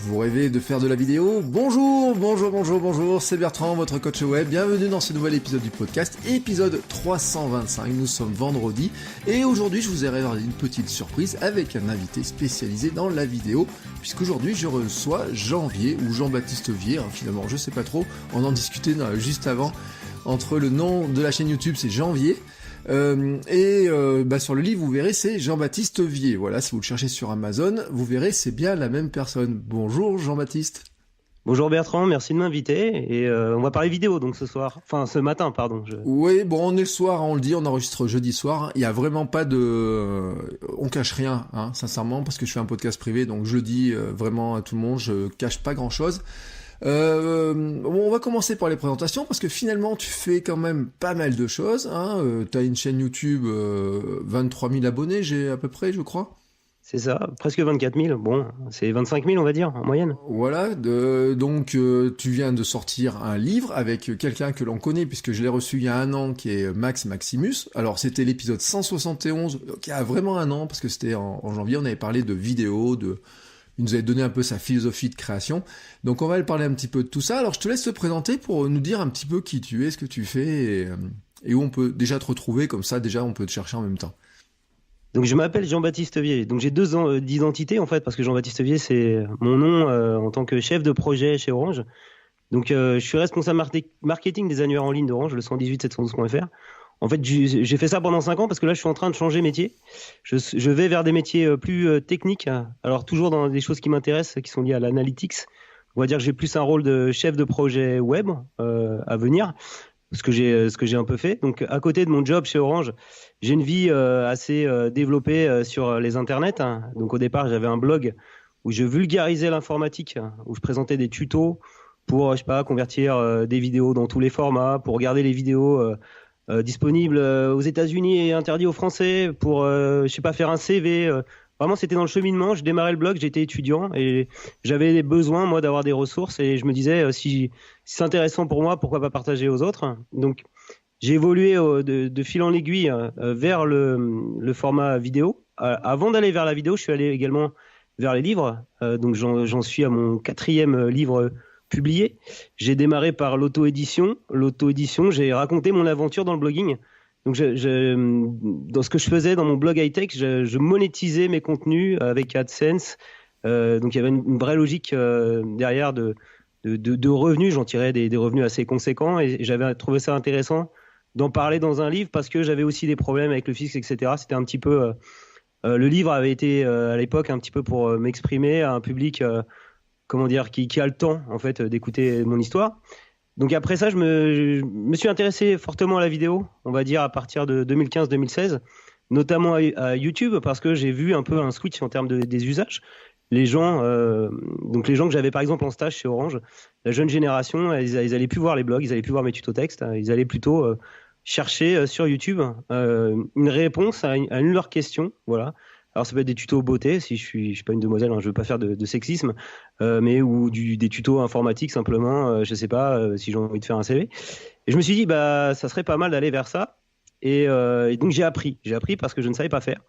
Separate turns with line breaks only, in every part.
Vous rêvez de faire de la vidéo? Bonjour, c'est Bertrand, votre coach web. Bienvenue dans ce nouvel épisode du podcast, épisode 325. Nous sommes vendredi et aujourd'hui je vous ai réservé une petite surprise avec un invité spécialisé dans la vidéo, puisqu'aujourd'hui je reçois Jean-Vier ou Jean-Baptiste Vier, finalement je sais pas trop, on en discutait juste avant, entre le nom de la chaîne YouTube c'est Jean-Vier. Sur le livre vous verrez c'est Jean-Baptiste Vier, voilà, si vous le cherchez sur Amazon vous verrez c'est bien la même personne. Bonjour Jean-Baptiste.
Bonjour Bertrand, merci de m'inviter et on va parler vidéo donc ce matin pardon.
Oui, bon on est le soir, on le dit, on enregistre jeudi soir, il y a vraiment pas de... on cache rien, sincèrement, parce que je fais un podcast privé donc je le dis vraiment à tout le monde, je cache pas grand chose. On va commencer par les présentations parce que finalement tu fais quand même pas mal de choses, t'as une chaîne YouTube, 23 000 abonnés j'ai à peu près je crois.
C'est ça, presque 24 000, bon c'est 25 000 on va dire en moyenne.
Voilà, donc tu viens de sortir un livre avec quelqu'un que l'on connaît puisque je l'ai reçu il y a un an qui est Max Maximus. Alors c'était l'épisode 171 qui a vraiment un an parce que c'était en janvier, on avait parlé de vidéo, il nous avait donné un peu sa philosophie de création. Donc on va parler un petit peu de tout ça. Alors je te laisse te présenter pour nous dire un petit peu qui tu es, ce que tu fais et où on peut déjà te retrouver, comme ça déjà on peut te chercher en même temps.
Donc je m'appelle Jean-Baptiste Vier, donc j'ai 2 ans d'identité en fait, parce que Jean-Baptiste Vier c'est mon nom en tant que chef de projet chez Orange. Donc je suis responsable marketing des annuaires en ligne d'Orange, le 118-712.fr. En fait, j'ai fait ça pendant 5 ans parce que là, je suis en train de changer métier. Je vais vers des métiers plus techniques. Alors, toujours dans des choses qui m'intéressent, qui sont liées à l'analytics. On va dire que j'ai plus un rôle de chef de projet web à venir, ce que j'ai un peu fait. Donc, à côté de mon job chez Orange, j'ai une vie assez développée sur les internets. Donc, au départ, j'avais un blog où je vulgarisais l'informatique, où je présentais des tutos pour, convertir des vidéos dans tous les formats, pour regarder les vidéos disponible aux États-Unis et interdit aux Français pour, faire un CV. Vraiment, c'était dans le cheminement. Je démarrais le blog, j'étais étudiant et j'avais besoin, moi, d'avoir des ressources. Et je me disais, si c'est intéressant pour moi, pourquoi pas partager aux autres? Donc, j'ai évolué de fil en aiguille vers le format vidéo. Avant d'aller vers la vidéo, je suis allé également vers les livres. Donc, j'en suis à mon 4e livre publié. J'ai démarré par l'auto-édition. L'auto-édition, j'ai raconté mon aventure dans le blogging. Donc, dans ce que je faisais dans mon blog high-tech, je monétisais mes contenus avec AdSense. Donc, il y avait une vraie logique derrière de revenus. J'en tirais des revenus assez conséquents et j'avais trouvé ça intéressant d'en parler dans un livre parce que j'avais aussi des problèmes avec le fisc, etc. C'était un petit peu... le livre avait été à l'époque un petit peu pour m'exprimer à un public... qui a le temps en fait d'écouter mon histoire. Donc après ça, je me suis intéressé fortement à la vidéo, on va dire à partir de 2015-2016, notamment à YouTube parce que j'ai vu un peu un switch en termes des usages. Les gens que j'avais par exemple en stage chez Orange, la jeune génération, ils allaient plus voir les blogs, ils allaient plus voir mes tutos textes, ils allaient plutôt chercher sur YouTube une réponse à une de leurs questions, voilà. Alors ça peut être des tutos beauté, si je suis pas une demoiselle, je veux pas faire de sexisme, mais ou des tutos informatiques simplement, je sais pas si j'ai envie de faire un CV. Et je me suis dit ça serait pas mal d'aller vers ça. Et donc j'ai appris parce que je ne savais pas faire.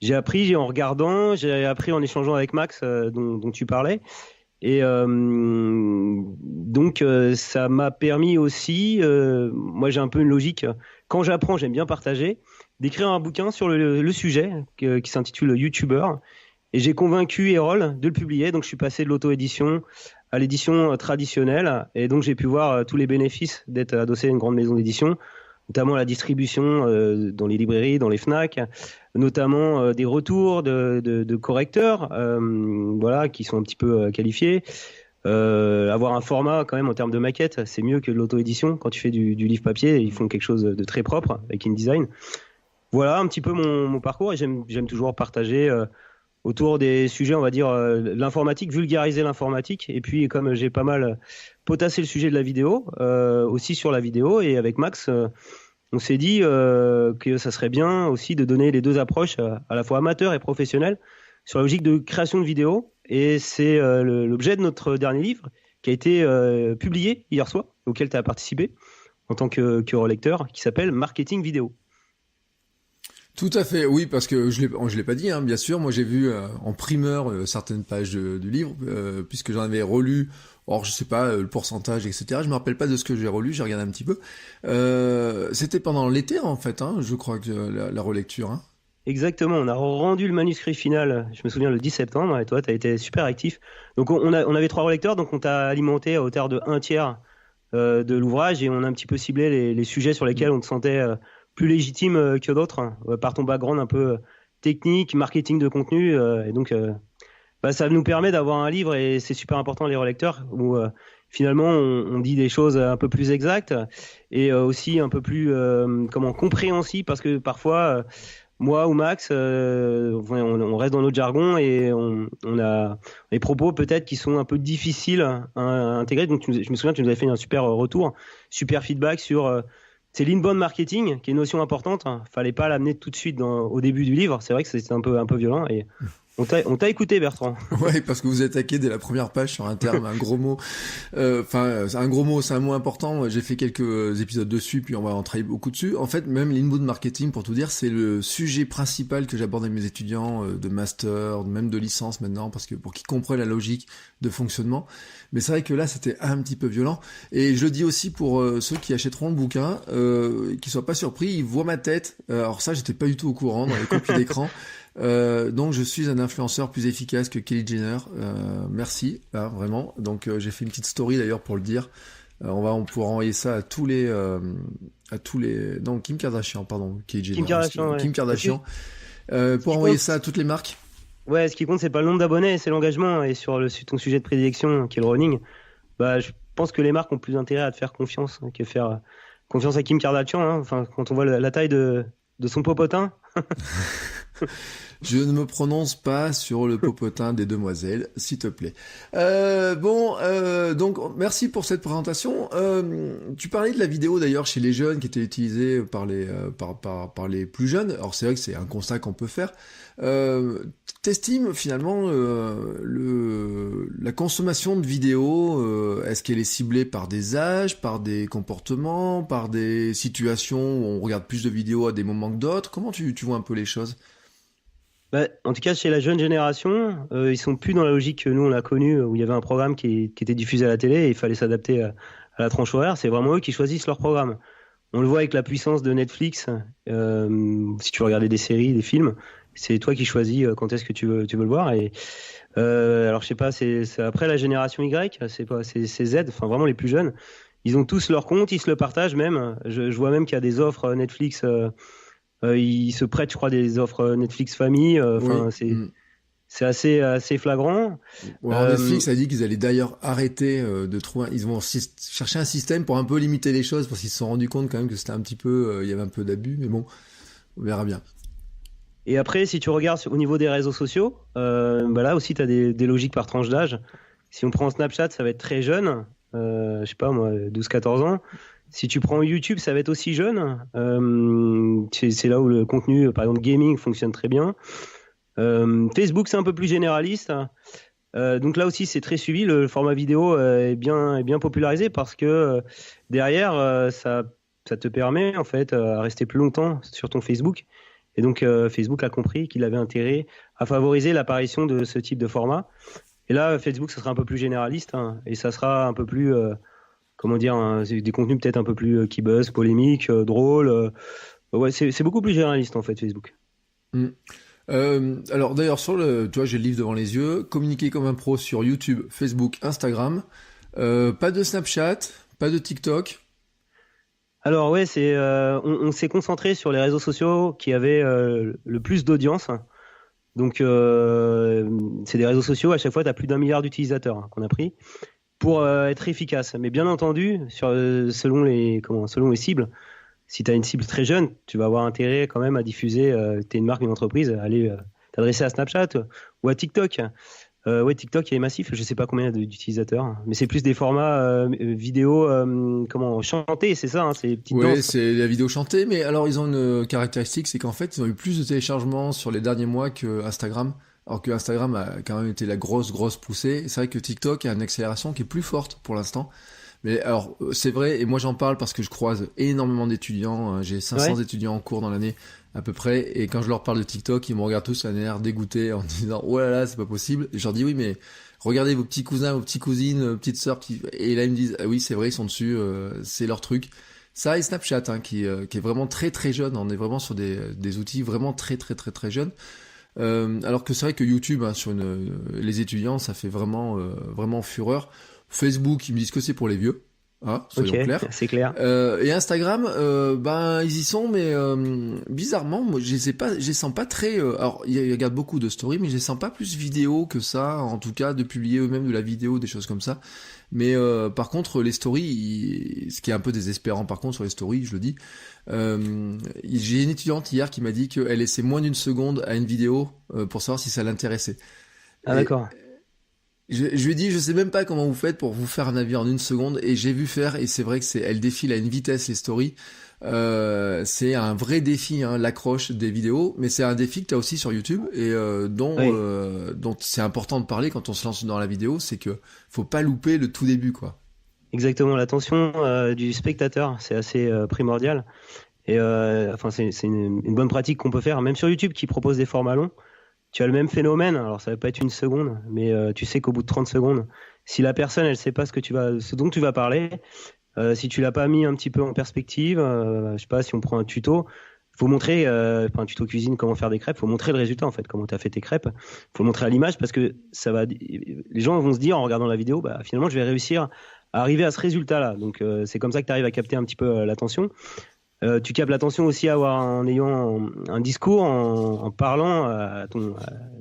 J'ai appris en regardant, j'ai appris en échangeant avec Max dont tu parlais. Et donc ça m'a permis aussi, moi j'ai un peu une logique. Quand j'apprends, j'aime bien partager. D'écrire un bouquin sur le sujet qui s'intitule YouTuber. Et j'ai convaincu Erol de le publier. Donc, je suis passé de l'auto-édition à l'édition traditionnelle. Et donc, j'ai pu voir tous les bénéfices d'être adossé à une grande maison d'édition, notamment la distribution dans les librairies, dans les FNAC, notamment des retours de correcteurs qui sont un petit peu qualifiés. Avoir un format quand même en termes de maquette, c'est mieux que de l'auto-édition. Quand tu fais du livre papier, ils font quelque chose de très propre avec InDesign. Voilà un petit peu mon parcours et j'aime toujours partager autour des sujets, on va dire l'informatique, vulgariser l'informatique. Et puis comme j'ai pas mal potassé le sujet de la vidéo, aussi sur la vidéo, et avec Max, on s'est dit que ça serait bien aussi de donner les 2 approches à la fois amateur et professionnelle sur la logique de création de vidéos. Et c'est l'objet de notre dernier livre qui a été publié hier soir, auquel tu as participé en tant que relecteur, qui s'appelle Marketing Vidéo.
Tout à fait, oui, parce que je l'ai pas dit, hein, bien sûr. Moi, j'ai vu en primeur certaines pages du livre, puisque j'en avais relu. Or, je sais pas le pourcentage, etc. Je me rappelle pas de ce que j'ai relu. J'ai regardé un petit peu. C'était pendant l'été, en fait, hein, je crois que la relecture. Hein.
Exactement, on a rendu le manuscrit final, je me souviens, le 10 septembre, et toi, tu as été super actif. Donc on avait 3 relecteurs, donc on t'a alimenté à hauteur de 1/3 de l'ouvrage, et on a un petit peu ciblé les sujets sur lesquels on te sentait plus légitime que d'autres, hein, par ton background un peu technique, marketing de contenu, et donc ça nous permet d'avoir un livre, et c'est super important les relecteurs, où finalement on dit des choses un peu plus exactes, et aussi un peu plus compréhensibles, parce que parfois... moi ou Max, on reste dans notre jargon et on a des propos peut-être qui sont un peu difficiles à intégrer. Donc je me souviens, tu nous avais fait un super retour, super feedback sur c'est l'inbound marketing, qui est une notion importante. Hein. Fallait pas l'amener tout de suite au début du livre. C'est vrai que c'était un peu violent et on t'a écouté, Bertrand.
Ouais, parce que vous attaquez dès la première page sur un terme, un gros mot. Un gros mot, c'est un mot important. J'ai fait quelques épisodes dessus, puis on va en travailler beaucoup dessus. En fait, même l'inbound marketing, pour tout dire, c'est le sujet principal que j'aborde avec mes étudiants de master, même de licence maintenant, parce que pour qu'ils comprennent la logique de fonctionnement. Mais c'est vrai que là, c'était un petit peu violent. Et je le dis aussi pour ceux qui achèteront le bouquin, qu'ils soient pas surpris, ils voient ma tête. Alors ça, j'étais pas du tout au courant dans les copies d'écran. Donc je suis un influenceur plus efficace que Kylie Jenner. Merci, hein, vraiment. Donc j'ai fait une petite story d'ailleurs pour le dire. On pourra envoyer ça à tous les non, Kim Kardashian, pardon, Kylie Jenner. Kim Kardashian. Pour envoyer ça à toutes les marques.
Ouais, ce qui compte, c'est pas le nombre d'abonnés, c'est l'engagement. Et sur ton sujet de prédilection, qui est le running, je pense que les marques ont plus intérêt à te faire confiance que faire confiance à Kim Kardashian. Hein. Enfin, quand on voit la taille de son popotin.
Je ne me prononce pas sur le popotin des demoiselles, s'il te plaît. Donc merci pour cette présentation. Tu parlais de la vidéo d'ailleurs chez les jeunes qui était utilisée par les les plus jeunes. Alors c'est vrai que c'est un constat qu'on peut faire. T'estimes finalement la consommation de vidéos, est-ce qu'elle est ciblée par des âges, par des comportements, par des situations où on regarde plus de vidéos à des moments que d'autres? Comment tu vois un peu les choses?
En tout cas, chez la jeune génération, ils sont plus dans la logique que nous on a connue, où il y avait un programme qui était diffusé à la télé et il fallait s'adapter à la tranche horaire. C'est vraiment eux qui choisissent leur programme. On le voit avec la puissance de Netflix. Si tu veux regarder des séries, des films, c'est toi qui choisis quand est-ce que tu veux le voir. Et alors je sais pas, c'est après la génération Y, c'est Z, enfin vraiment les plus jeunes. Ils ont tous leur compte, ils se le partagent même. Je vois même qu'il y a des offres Netflix. Ils se prêtent, je crois, des offres Netflix famille.
Oui.
C'est assez flagrant.
Alors Netflix a dit qu'ils allaient d'ailleurs arrêter de trouver. Ils vont chercher un système pour un peu limiter les choses parce qu'ils se sont rendus compte quand même que c'était un petit peu, il y avait un peu d'abus. Mais bon, on verra bien.
Et après, si tu regardes au niveau des réseaux sociaux, là aussi, tu as des logiques par tranche d'âge. Si on prend Snapchat, ça va être très jeune. Je sais pas moi, 12-14 ans. Si tu prends YouTube, ça va être aussi jeune. C'est là où le contenu, par exemple gaming, fonctionne très bien. Facebook, c'est un peu plus généraliste. Donc là aussi, c'est très suivi. Le format vidéo est bien popularisé parce que derrière, ça te permet en fait à rester plus longtemps sur ton Facebook. Et donc Facebook a compris qu'il avait intérêt à favoriser l'apparition de ce type de format. Et là, Facebook, ça sera un peu plus généraliste et ça sera un peu plus des contenus peut-être un peu plus qui buzz, polémiques, drôles. Ouais, c'est beaucoup plus généraliste en fait, Facebook.
Alors d'ailleurs tu vois, j'ai le livre devant les yeux. Communiquer comme un pro sur YouTube, Facebook, Instagram. Pas de Snapchat, pas de TikTok.
Alors ouais, on s'est concentré sur les réseaux sociaux qui avaient le plus d'audience. Donc c'est des réseaux sociaux, à chaque fois tu as plus d'1 milliard d'utilisateurs qu'on a pris pour être efficace. Mais bien entendu, selon les cibles, si tu as une cible très jeune, tu vas avoir intérêt quand même à diffuser, tu es une marque, une entreprise, à aller t'adresser à Snapchat ou à TikTok. TikTok, il est massif, je sais pas combien d'utilisateurs, mais c'est plus des formats vidéo chantés, c'est ça, c'est des petites danses.
Oui, c'est la vidéo chantée, mais alors ils ont une caractéristique, c'est qu'en fait, ils ont eu plus de téléchargements sur les derniers mois que Instagram. Alors que Instagram a quand même été la grosse poussée. C'est vrai que TikTok a une accélération qui est plus forte pour l'instant. Mais alors, c'est vrai, et moi j'en parle parce que je croise énormément d'étudiants. J'ai 500 étudiants en cours dans l'année à peu près. Et quand je leur parle de TikTok, ils me regardent tous un air dégoûté en disant oh là là, c'est pas possible. Et je leur dis oui, mais regardez vos petits cousins, vos petites cousines, vos petites sœurs. Et là ils me disent ah oui, c'est vrai, ils sont dessus, c'est leur truc. Ça et Snapchat, hein, qui est vraiment très très jeune. On est vraiment sur des outils vraiment très très très très jeunes. Alors que c'est vrai que YouTube, hein, sur les étudiants, ça fait vraiment vraiment fureur. Facebook, ils me disent que c'est pour les vieux. Ah, soyons clairs.
C'est clair.
Et Instagram, ben ils y sont, mais bizarrement, moi je les sens pas très. Alors ils regardent beaucoup de stories, mais je les sens pas plus vidéo que ça. En tout cas, de publier eux-mêmes de la vidéo, des choses comme ça. Mais par contre, les stories, ce qui est un peu désespérant, par contre sur les stories, je le dis. J'ai une étudiante hier qui m'a dit qu'elle laissait moins d'une seconde à une vidéo pour savoir si ça l'intéressait.
Ah d'accord.
Je lui ai dit, je sais même pas comment vous faites pour vous faire un avis en une seconde, et j'ai vu faire, et c'est vrai que elle défile à une vitesse les stories. C'est un vrai défi, hein, l'accroche des vidéos, mais c'est un défi que tu as aussi sur YouTube et dont c'est important de parler quand on se lance dans la vidéo, c'est que faut pas louper le tout début, quoi.
Exactement, l'attention du spectateur, c'est assez primordial. Et enfin, c'est une bonne pratique qu'on peut faire, même sur YouTube qui propose des formats longs. Tu as le même phénomène, alors ça va pas être une seconde, mais tu sais qu'au bout de 30 secondes, si la personne elle sait pas ce dont tu vas parler, si tu l'as pas mis un petit peu en perspective, je sais pas, si on prend un tuto, faut montrer, un tuto cuisine, comment faire des crêpes, faut montrer le résultat en fait, comment tu as fait tes crêpes, faut le montrer à l'image parce que les gens vont se dire en regardant la vidéo, bah finalement je vais réussir à arriver à ce résultat-là. Donc c'est comme ça que tu arrives à capter un petit peu l'attention. Tu captes l'attention aussi en ayant un discours, en parlant à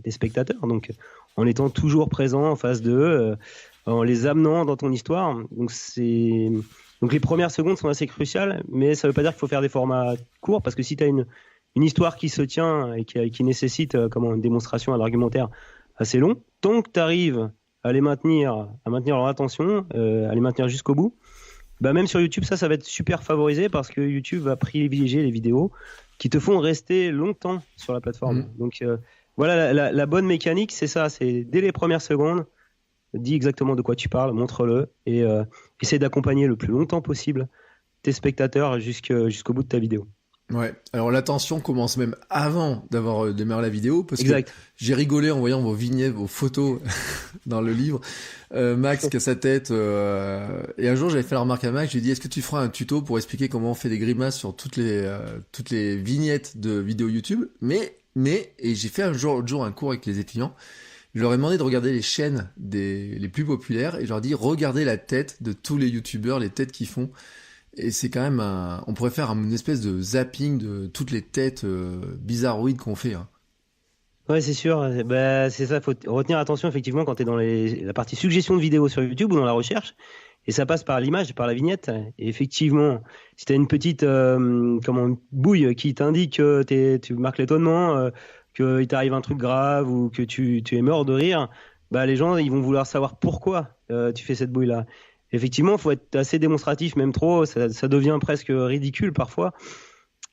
tes spectateurs, donc en étant toujours présent en face d'eux, en les amenant dans ton histoire. Donc les premières secondes sont assez cruciales, mais ça veut pas dire qu'il faut faire des formats courts, parce que si tu as une histoire qui se tient et qui nécessite une démonstration, un argumentaire assez long, tant que tu arrives à maintenir leur attention, à les maintenir jusqu'au bout, bah même sur YouTube, ça va être super favorisé parce que YouTube va privilégier les vidéos qui te font rester longtemps sur la plateforme. Donc voilà, la bonne mécanique, c'est ça, c'est dès les premières secondes, dis exactement de quoi tu parles, montre-le et essaie d'accompagner le plus longtemps possible tes spectateurs jusqu'au bout de ta vidéo.
Ouais, alors l'attention commence même avant d'avoir démarré la vidéo, parce
exact.
Que j'ai rigolé en voyant vos vignettes, vos photos dans le livre. Max qui a sa tête, et un jour j'avais fait la remarque à Max, j'ai dit est-ce que tu feras un tuto pour expliquer comment on fait des grimaces sur toutes les vignettes de vidéos YouTube, mais et j'ai fait un jour un cours avec les étudiants, je leur ai demandé de regarder les chaînes les plus populaires, et je leur ai dit regardez la tête de tous les YouTubeurs, les têtes qu'ils font. Et c'est quand même on pourrait faire une espèce de zapping de toutes les têtes bizarroïdes qu'on fait. Hein.
Ouais, c'est sûr. Bah, c'est ça, faut retenir attention effectivement quand tu es dans la partie suggestion de vidéos sur YouTube ou dans la recherche. Et ça passe par l'image, par la vignette. Et effectivement, si tu as une petite bouille qui t'indique que tu marques l'étonnement, qu'il t'arrive un truc grave ou que tu es mort de rire, bah, les gens ils vont vouloir savoir pourquoi tu fais cette bouille-là. Effectivement, il faut être assez démonstratif, même trop, ça devient presque ridicule parfois.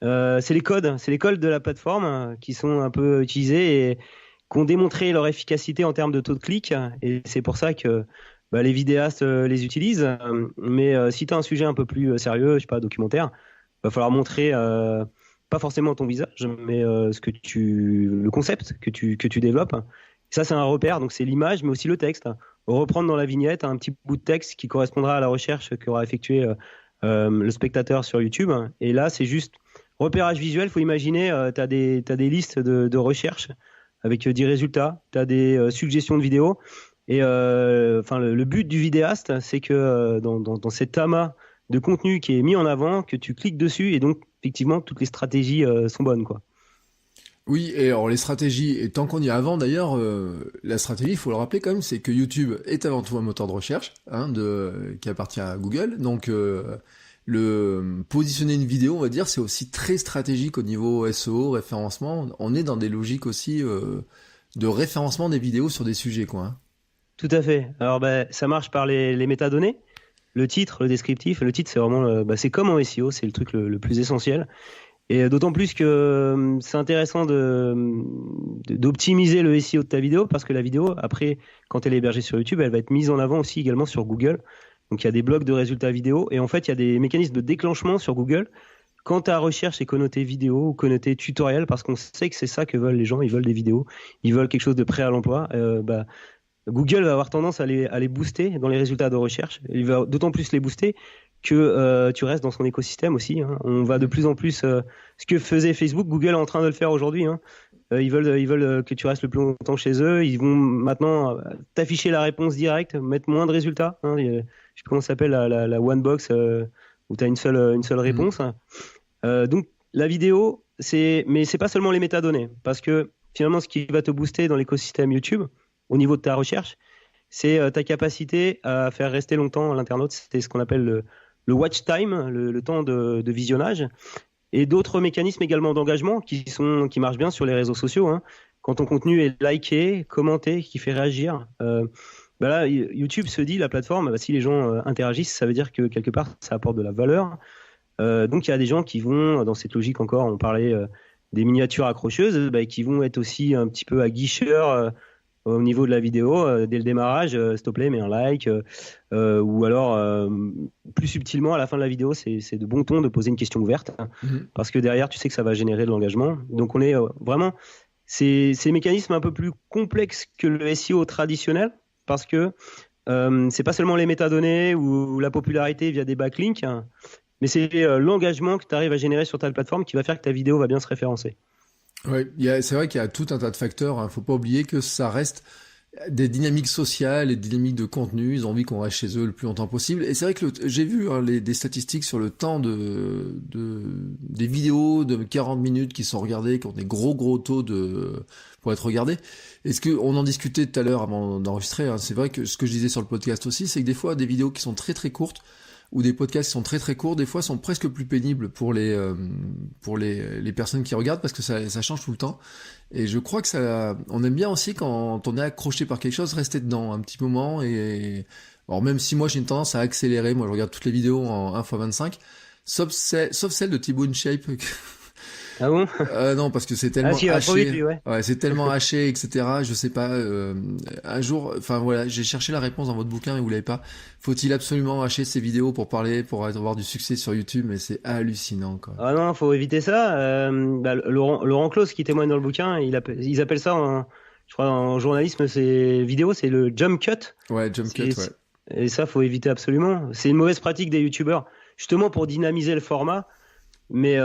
C'est les codes de la plateforme qui sont un peu utilisés et qui ont démontré leur efficacité en termes de taux de clic. Et c'est pour ça que les vidéastes les utilisent. Mais si tu as un sujet un peu plus sérieux, je sais pas, documentaire, va falloir montrer pas forcément ton visage, mais le concept que tu développes. Ça, c'est un repère, donc c'est l'image, mais aussi le texte. Reprendre dans la vignette un petit bout de texte qui correspondra à la recherche qu'aura effectué le spectateur sur YouTube. Et là, c'est juste repérage visuel. Il faut imaginer, tu as des listes de recherches avec 10 résultats, tu as des suggestions de vidéos. Et le but du vidéaste, c'est que dans cet amas de contenu qui est mis en avant, que tu cliques dessus et donc, effectivement, toutes les stratégies sont bonnes, quoi.
Oui, et alors les stratégies, et tant qu'on y est avant d'ailleurs, la stratégie, il faut le rappeler quand même, c'est que YouTube est avant tout un moteur de recherche qui appartient à Google. Donc positionner une vidéo, on va dire, c'est aussi très stratégique au niveau SEO, référencement. On est dans des logiques aussi de référencement des vidéos sur des sujets, quoi. Hein.
Tout à fait. Alors ça marche par les métadonnées. Le titre, le descriptif. Le titre, c'est vraiment c'est comme en SEO, c'est le truc le plus essentiel. Et d'autant plus que c'est intéressant d'optimiser le SEO de ta vidéo, parce que la vidéo, après, quand elle est hébergée sur YouTube, elle va être mise en avant aussi également sur Google. Donc il y a des blocs de résultats vidéo, et en fait il y a des mécanismes de déclenchement sur Google quand ta recherche est connotée vidéo ou connotée tutoriel, parce qu'on sait que c'est ça que veulent les gens, ils veulent des vidéos, ils veulent quelque chose de prêt à l'emploi, Google va avoir tendance à les booster dans les résultats de recherche. Il va d'autant plus les booster que tu restes dans son écosystème aussi. Hein. On va de plus en plus... ce que faisait Facebook, Google est en train de le faire aujourd'hui. Hein. Ils veulent que tu restes le plus longtemps chez eux. Ils vont maintenant t'afficher la réponse directe, mettre moins de résultats. Hein. Je sais plus comment ça s'appelle, la one box, où tu as une seule réponse. Donc la vidéo, mais c'est pas seulement les métadonnées. Parce que finalement, ce qui va te booster dans l'écosystème YouTube, au niveau de ta recherche, c'est ta capacité à faire rester longtemps l'internaute. C'est ce qu'on appelle le watch time, le temps de visionnage. Et d'autres mécanismes également d'engagement qui marchent bien sur les réseaux sociaux. Hein. Quand ton contenu est liké, commenté, qui fait réagir, là, YouTube se dit, la plateforme, si les gens interagissent, ça veut dire que quelque part, ça apporte de la valeur. Donc, il y a des gens qui vont, dans cette logique encore, on parlait des miniatures accrocheuses, qui vont être aussi un petit peu aguicheurs au niveau de la vidéo, dès le démarrage, s'il te plaît, mets un like, ou alors plus subtilement à la fin de la vidéo, c'est de bon ton de poser une question ouverte, parce que derrière, tu sais que ça va générer de l'engagement. Donc on est vraiment, c'est mécanismes un peu plus complexes que le SEO traditionnel, parce que c'est pas seulement les métadonnées ou la popularité via des backlinks, hein, mais c'est l'engagement que tu arrives à générer sur ta plateforme qui va faire que ta vidéo va bien se référencer.
Oui, c'est vrai qu'il y a tout un tas de facteurs. Hein. Faut pas oublier que ça reste des dynamiques sociales et des dynamiques de contenu. Ils ont envie qu'on reste chez eux le plus longtemps possible. Et c'est vrai que j'ai vu des statistiques sur le temps des vidéos de 40 minutes qui sont regardées, qui ont des gros taux pour être regardées. Est-ce que on en discutait tout à l'heure avant d'enregistrer, hein. C'est vrai que ce que je disais sur le podcast aussi, c'est que des fois des vidéos qui sont très courtes ou des podcasts qui sont très courts, des fois sont presque plus pénibles pour les personnes qui regardent parce que ça change tout le temps. Et je crois que on aime bien aussi quand on est accroché par quelque chose, rester dedans un petit moment. Et alors même si moi j'ai une tendance à accélérer, moi je regarde toutes les vidéos en 1x25, sauf celle de Thibaut InShape.
Ah bon?
Non, parce que c'est tellement haché. Vite, ouais, c'est tellement haché, etc. Je sais pas. Un jour, enfin voilà, j'ai cherché la réponse dans votre bouquin et vous l'avez pas. Faut-il absolument hacher ces vidéos pour avoir du succès sur YouTube? Mais c'est hallucinant, quoi.
Ah non, faut éviter ça. Laurent Claus qui témoigne dans le bouquin, ils appellent ça, je crois, en journalisme, c'est le jump cut.
Ouais, jump cut, ouais.
Et ça, faut éviter absolument. C'est une mauvaise pratique des youtubeurs, justement pour dynamiser le format. Mais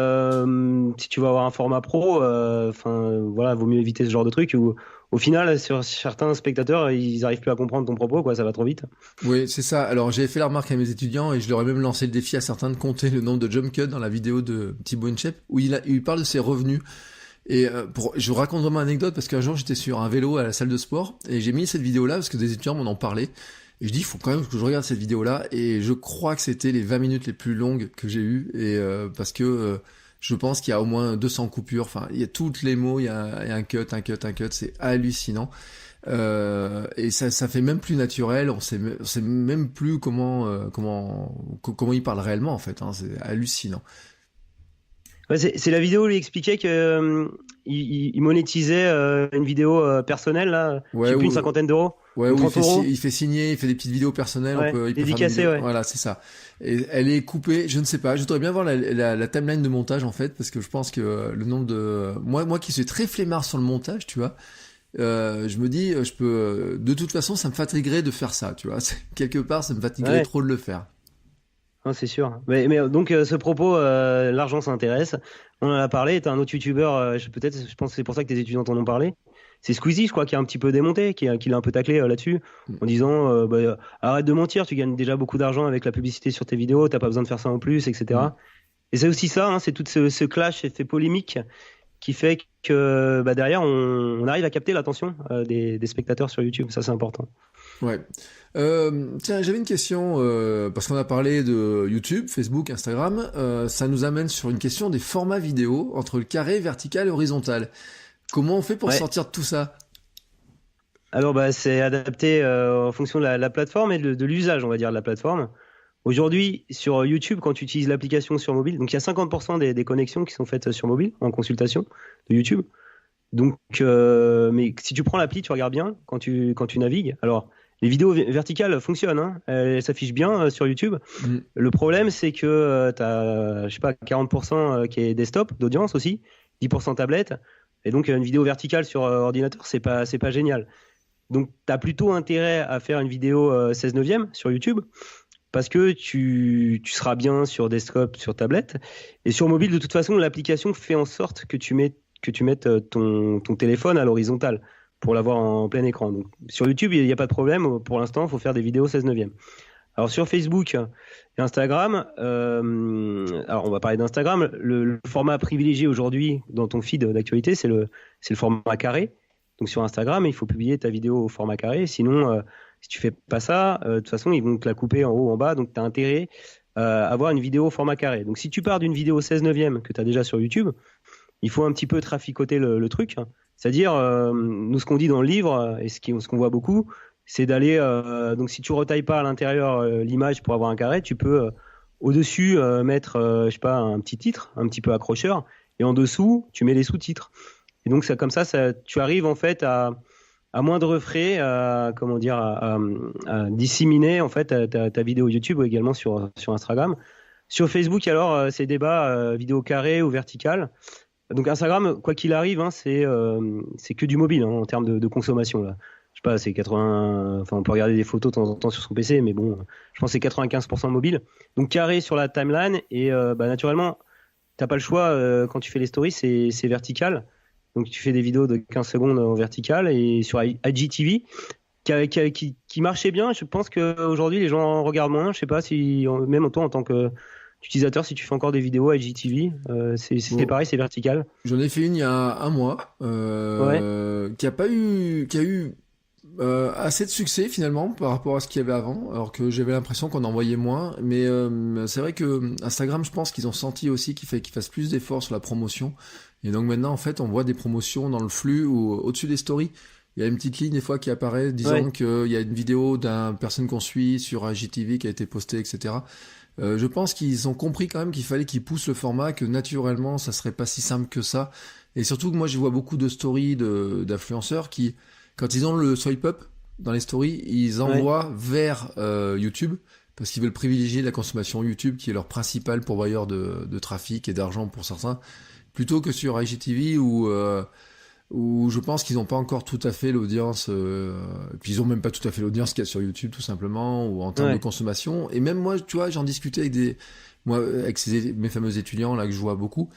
si tu vas avoir un format pro, vaut mieux éviter ce genre de truc où au final, sur certains spectateurs, ils n'arrivent plus à comprendre ton propos, quoi, ça va trop vite.
Oui, c'est ça. Alors j'ai fait la remarque à mes étudiants et je leur ai même lancé le défi à certains de compter le nombre de jump cuts dans la vidéo de Thibaut InShape où il parle de ses revenus. Et je vous raconte vraiment une anecdote parce qu'un jour j'étais sur un vélo à la salle de sport et j'ai mis cette vidéo-là parce que des étudiants m'en ont parlé. Et je dis, il faut quand même que je regarde cette vidéo-là. Et je crois que c'était les 20 minutes les plus longues que j'ai eues. Et parce que je pense qu'il y a au moins 200 coupures. Enfin, il y a toutes les mots. Il y a un cut. C'est hallucinant. Et ça fait même plus naturel. On sait même plus comment il parle réellement, en fait. Hein. C'est hallucinant.
Ouais, c'est la vidéo où il expliquait que il monétisait une vidéo personnelle, là,
ouais,
je sais plus, une 50aine d'euros.
Ouais, où il fait signer, il fait des petites vidéos personnelles,
ouais, dédicacées, ouais.
Voilà, c'est ça. Et elle est coupée, je ne sais pas, je voudrais bien voir la timeline de montage, en fait, parce que je pense que le nombre de... Moi qui suis très flemmard sur le montage, tu vois, je me dis, de toute façon, ça me fatiguerait de faire ça, tu vois. Quelque part, ça me fatiguerait trop de le faire.
Non, c'est sûr. Mais donc, ce propos, l'argent s'intéresse. On en a parlé, t'as un autre youtubeur, je pense que c'est pour ça que tes étudiants t'en ont parlé. C'est Squeezie, je crois, qui a un petit peu démonté, qui l'a un peu taclé là-dessus, en disant arrête de mentir, tu gagnes déjà beaucoup d'argent avec la publicité sur tes vidéos, t'as pas besoin de faire ça en plus, etc. Et c'est aussi ça, hein, c'est tout ce clash, ces polémiques qui fait que derrière, on arrive à capter l'attention des spectateurs sur YouTube. Ça, c'est important.
Ouais. Tiens, j'avais une question, parce qu'on a parlé de YouTube, Facebook, Instagram, ça nous amène sur une question des formats vidéo entre le carré, vertical et horizontal. Comment on fait pour sortir de tout ça?
Alors, c'est adapté en fonction de la plateforme et de l'usage, on va dire, de la plateforme. Aujourd'hui, sur YouTube, quand tu utilises l'application sur mobile, donc il y a 50% des connexions qui sont faites sur mobile, en consultation de YouTube. Donc, mais si tu prends l'appli, tu regardes bien quand tu navigues. Alors, Les vidéos verticales fonctionnent, hein. Elles s'affichent bien sur YouTube. Le problème, c'est que tu as, je sais pas, 40% qui est desktop d'audience aussi, 10% tablette. Et donc, une vidéo verticale sur ordinateur, c'est pas génial. Donc, tu as plutôt intérêt à faire une vidéo 16 neuvième sur YouTube parce que tu seras bien sur desktop, sur tablette. Et sur mobile, de toute façon, l'application fait en sorte que tu mettes ton téléphone à l'horizontale pour l'avoir en plein écran. Donc, sur YouTube, il n'y a pas de problème. Pour l'instant, il faut faire des vidéos 16 neuvième. Alors, sur Facebook et Instagram, alors on va parler d'Instagram. Le format privilégié aujourd'hui dans ton feed d'actualité, c'est le format carré. Donc, sur Instagram, il faut publier ta vidéo au format carré. Sinon, si tu fais pas ça, de toute façon, ils vont te la couper en haut, en bas. Donc, tu as intérêt à avoir une vidéo au format carré. Donc, si tu pars d'une vidéo 16 neuvième que tu as déjà sur YouTube, il faut un petit peu traficoter le truc. C'est-à-dire, nous, ce qu'on dit dans le livre, et ce qu'on voit beaucoup, c'est d'aller... donc, si tu retailles pas à l'intérieur l'image pour avoir un carré, tu peux au-dessus mettre, je sais pas, un petit titre, un petit peu accrocheur, et en dessous, tu mets les sous-titres. Et donc, comme ça, tu arrives en fait à moindre frais, à disséminer en fait ta vidéo YouTube ou également sur Instagram. Sur Facebook, alors, c'est débat vidéo carré ou verticale. Donc Instagram, quoi qu'il arrive, hein, c'est que du mobile en termes de consommation là. Je sais pas, c'est 80. Enfin, on peut regarder des photos de temps en temps sur son PC, mais bon, je pense que c'est 95% mobile. Donc carré sur la timeline et naturellement, t'as pas le choix quand tu fais les stories, c'est vertical. Donc tu fais des vidéos de 15 secondes en vertical et sur IGTV qui marchait bien. Je pense qu'aujourd'hui les gens en regardent moins. Je sais pas si même toi en tant que utilisateur, si tu fais encore des vidéos IGTV, c'est pareil, c'est vertical.
J'en ai fait une il y a un mois, qui a eu assez de succès finalement par rapport à ce qu'il y avait avant, alors que j'avais l'impression qu'on en voyait moins. Mais c'est vrai que Instagram, je pense qu'ils ont senti aussi qu'il fallait qu'ils fassent plus d'efforts sur la promotion. Et donc maintenant, en fait, on voit des promotions dans le flux ou au-dessus des stories. Il y a une petite ligne des fois qui apparaît disant qu'il y a une vidéo d'une personne qu'on suit sur IGTV qui a été postée, etc. Je pense qu'ils ont compris quand même qu'il fallait qu'ils poussent le format, que naturellement ça serait pas si simple que ça. Et surtout que moi je vois beaucoup de stories d'influenceurs qui, quand ils ont le swipe up dans les stories, ils envoient vers YouTube parce qu'ils veulent privilégier la consommation YouTube qui est leur principal pourvoyeur de trafic et d'argent pour certains, plutôt que sur IGTV où je pense qu'ils n'ont pas encore tout à fait l'audience, puis ils ont même pas tout à fait l'audience qu'il y a sur YouTube tout simplement, ou en termes de consommation. Et même moi, tu vois, j'en discutais avec mes fameux étudiants là que je vois beaucoup.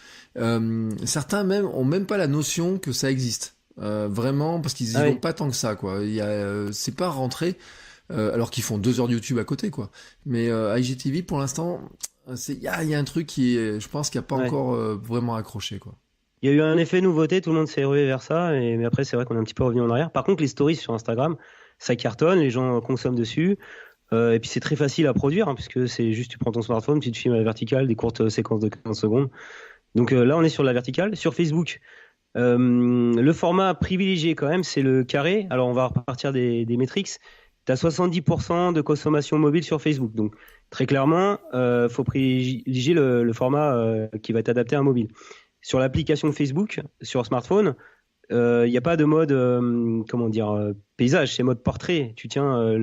Certains même ont même pas la notion que ça existe, vraiment, parce qu'ils y vont pas tant que ça, quoi. C'est pas rentré, alors qu'ils font 2 heures de YouTube à côté, quoi. Mais IGTV pour l'instant, il y a un truc qui est, je pense, qui a pas encore vraiment accroché, quoi.
Il y a eu un effet nouveauté, tout le monde s'est rué vers ça, mais après c'est vrai qu'on est un petit peu revenu en arrière. Par contre, les stories sur Instagram, ça cartonne, les gens consomment dessus, et puis c'est très facile à produire, hein, puisque c'est juste tu prends ton smartphone, tu te filmes à la verticale, des courtes séquences de 15 secondes. Donc là, on est sur la verticale. Sur Facebook, le format privilégié quand même, c'est le carré. Alors on va repartir des métriques. Tu as 70% de consommation mobile sur Facebook. Donc très clairement, faut privilégier le format qui va être adapté à un mobile. Sur l'application Facebook, sur smartphone, il n'y a pas de mode, paysage, c'est mode portrait. Tu tiens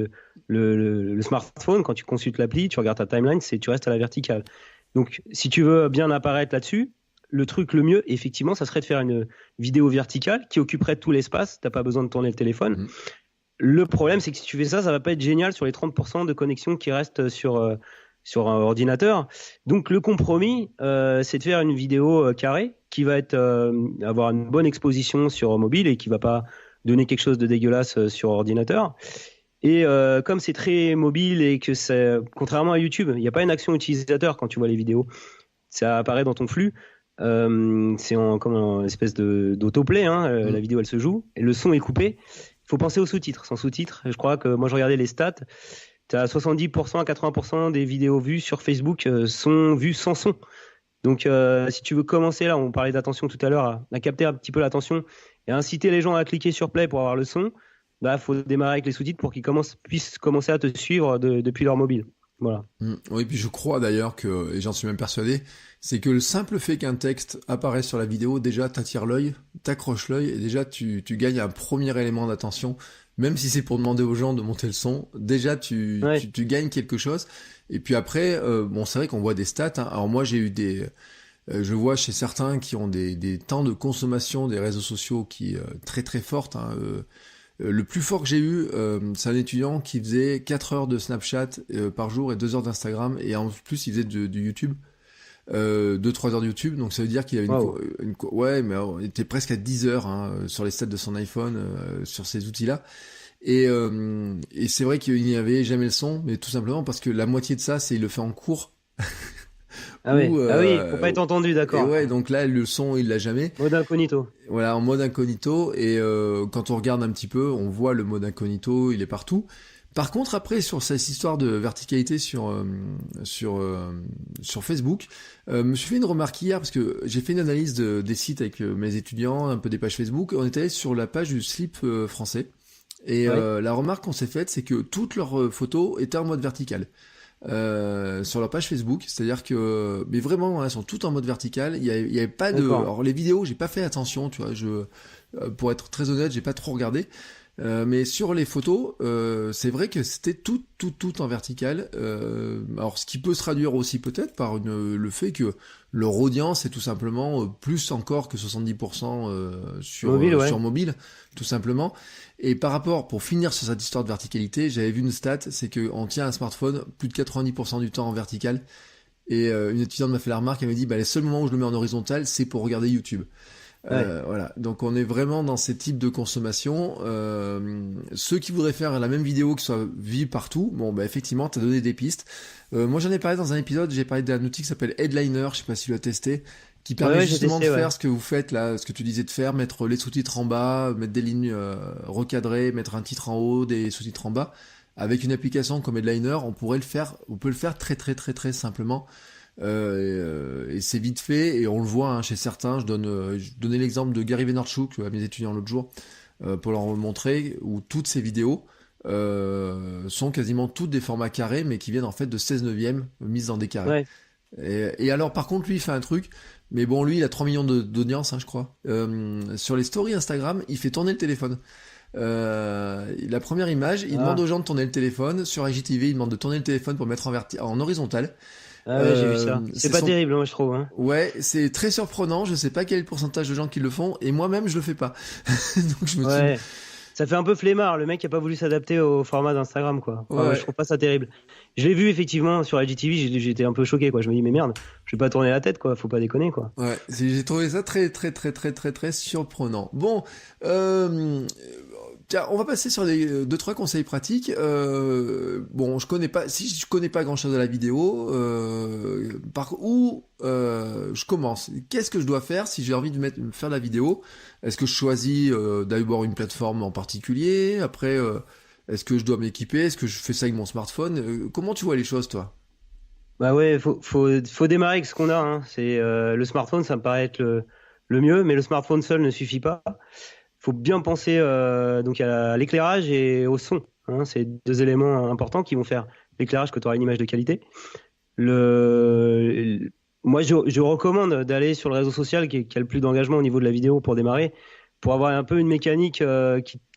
le smartphone, quand tu consultes l'appli, tu regardes ta timeline, tu restes à la verticale. Donc, si tu veux bien apparaître là-dessus, le truc le mieux, effectivement, ça serait de faire une vidéo verticale qui occuperait tout l'espace. Tu n'as pas besoin de tourner le téléphone. Le problème, c'est que si tu fais ça, ça va pas être génial sur les 30% de connexion qui restent sur un ordinateur. Donc le compromis, c'est de faire une vidéo carrée qui va avoir une bonne exposition sur mobile et qui va pas donner quelque chose de dégueulasse sur ordinateur. Et comme c'est très mobile et que contrairement à YouTube, il n'y a pas une action utilisateur quand tu vois les vidéos. Ça apparaît dans ton flux. C'est comme une espèce d'autoplay. La vidéo, elle se joue et le son est coupé. Il faut penser aux sous-titres. Sans sous-titres, je crois que moi je regardais les stats. Tu as 70% à 80% des vidéos vues sur Facebook sont vues sans son. Donc, si tu veux commencer, là, on parlait d'attention tout à l'heure, à capter un petit peu l'attention et à inciter les gens à cliquer sur Play pour avoir le son, faut démarrer avec les sous-titres pour qu'ils puissent commencer à te suivre depuis leur mobile. Voilà.
Oui, puis je crois d'ailleurs que, et j'en suis même persuadé, c'est que le simple fait qu'un texte apparaisse sur la vidéo, déjà t'attire l'œil, t'accroches l'œil, et déjà tu gagnes un premier élément d'attention, même si c'est pour demander aux gens de monter le son, déjà
Ouais.
tu gagnes quelque chose. Et puis après, bon, c'est vrai qu'on voit des stats, hein. Alors moi j'ai eu je vois chez certains qui ont des temps de consommation des réseaux sociaux qui très très fortes, hein. Le plus fort que j'ai eu, c'est un étudiant qui faisait 4 heures de Snapchat par jour et 2 heures d'Instagram, et en plus il faisait du YouTube, 2-3 heures de YouTube, donc ça veut dire qu'il avait
Wow.
ouais, mais alors, il était presque à 10 heures, hein, sur les stats de son iPhone, sur ces outils-là. Et c'est vrai qu'il n'y avait jamais le son, mais tout simplement parce que la moitié de ça, c'est il le fait en cours,
Ah
ou
ouais. Ah oui, faut pas être entendu,
et
d'accord.
ouais, donc là le son il l'a jamais.
Mode incognito.
Voilà, en mode incognito, et quand on regarde un petit peu, on voit le mode incognito, il est partout. Par contre, après, sur cette histoire de verticalité sur Facebook, je me suis fait une remarque hier, parce que j'ai fait une analyse des sites avec mes étudiants, un peu des pages Facebook. On est allé sur la page du slip français, et
Ouais.
la remarque qu'on s'est faite, c'est que toutes leurs photos étaient en mode vertical. Sur leur page Facebook, c'est-à-dire que, mais vraiment, hein, elles sont toutes en mode vertical. Il y avait pas de,
D'accord.
alors les vidéos, j'ai pas fait attention, tu vois. Pour être très honnête, j'ai pas trop regardé. Mais sur les photos, c'est vrai que c'était tout en vertical. Alors, ce qui peut se traduire aussi peut-être par le fait que leur audience est tout simplement plus encore que 70%
Mobile, ouais.
sur mobile, tout simplement. Et par rapport, pour finir sur cette histoire de verticalité, j'avais vu une stat, c'est qu'on tient un smartphone plus de 90% du temps en vertical. Et une étudiante m'a fait la remarque, elle m'a dit, bah, les seuls moments où je le mets en horizontal, c'est pour regarder YouTube.
Ouais.
Voilà, donc on est vraiment dans ces types de consommation. Ceux qui voudraient faire la même vidéo qui soit vue partout, bon bah effectivement, t'as donné des pistes. Moi j'en ai parlé dans un épisode, j'ai parlé d'un outil qui s'appelle Headliner, je sais pas si tu l'as testé, qui
Ouais,
permet
ouais, j'ai
justement de
testé, ouais.
faire ce que vous faites là, ce que tu disais de faire, mettre les sous-titres en bas, mettre des lignes recadrées, mettre un titre en haut, des sous-titres en bas. Avec une application comme Headliner, on peut le faire très très très très simplement. Et c'est vite fait, et on le voit, hein, chez certains. Je donnais l'exemple de Gary Vaynerchuk à mes étudiants l'autre jour, pour leur montrer, où toutes ces vidéos sont quasiment toutes des formats carrés, mais qui viennent en fait de 16 neuvième mises dans des carrés.
Ouais.
Et alors par contre lui il fait un truc, mais bon, lui il a 3 millions d'audience, hein, je crois. Sur les stories Instagram, il fait tourner le téléphone. La première image, il demande
Ah.
aux gens de tourner le téléphone. Sur IGTV, il demande de tourner le téléphone pour mettre en horizontal.
Ah ouais, j'ai vu ça. C'est
C'est
pas
son...
terrible, moi, je trouve, hein.
Ouais, c'est très surprenant. Je sais pas quel est le pourcentage de gens qui le font, et moi-même je le fais pas. Donc je me suis...
Ouais. Ça fait un peu flemmard. Le mec a pas voulu s'adapter au format d'Instagram, quoi. Enfin, moi, je
Ouais.
trouve pas ça terrible. Je l'ai vu effectivement sur IGTV, j'étais un peu choqué, quoi. Je me dis, mais merde, je vais pas tourner la tête, quoi. Faut pas déconner, quoi.
Ouais, j'ai trouvé ça très très très très très très surprenant. Bon, euh, tiens, on va passer sur les deux trois conseils pratiques. Bon, si je connais pas grand-chose de la vidéo, par où je commence? Qu'est-ce que je dois faire si j'ai envie de faire la vidéo? Est-ce que je choisis d'abord une plateforme en particulier? Après, est-ce que je dois m'équiper? Est-ce que je fais ça avec mon smartphone? Comment tu vois les choses, toi?
Bah ouais, faut démarrer avec ce qu'on a, hein. C'est le smartphone, ça me paraît être le mieux, mais le smartphone seul ne suffit pas. Faut bien penser donc à l'éclairage et au son, hein. C'est deux éléments importants qui vont faire l'éclairage que tu auras une image de qualité. Moi, je recommande d'aller sur le réseau social qui a le plus d'engagement au niveau de la vidéo pour démarrer, pour avoir un peu une mécanique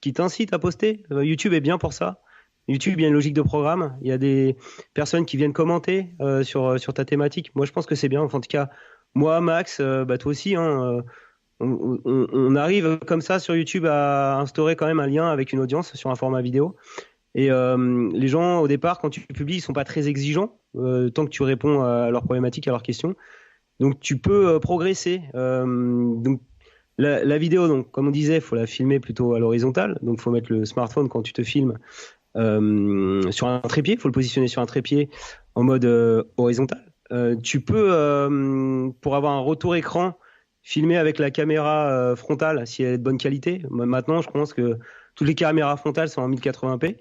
qui t'incite à poster. YouTube est bien pour ça. YouTube, il y a une logique de programme. Il y a des personnes qui viennent commenter sur ta thématique. Moi, je pense que c'est bien. Enfin, en tout cas, moi, Max, bah, toi aussi, hein, on arrive comme ça sur YouTube à instaurer quand même un lien avec une audience sur un format vidéo. Et les gens, au départ, quand tu publies, ils sont pas très exigeants tant que tu réponds à leurs problématiques, à leurs questions. Donc, tu peux progresser. Donc, la vidéo, donc, comme on disait, il faut la filmer plutôt à l'horizontale. Donc, il faut mettre le smartphone quand tu te filmes sur un trépied. Il faut le positionner sur un trépied en mode horizontal. Tu peux, pour avoir un retour écran, filmer avec la caméra frontale si elle est de bonne qualité. Maintenant, je pense que toutes les caméras frontales sont en 1080p.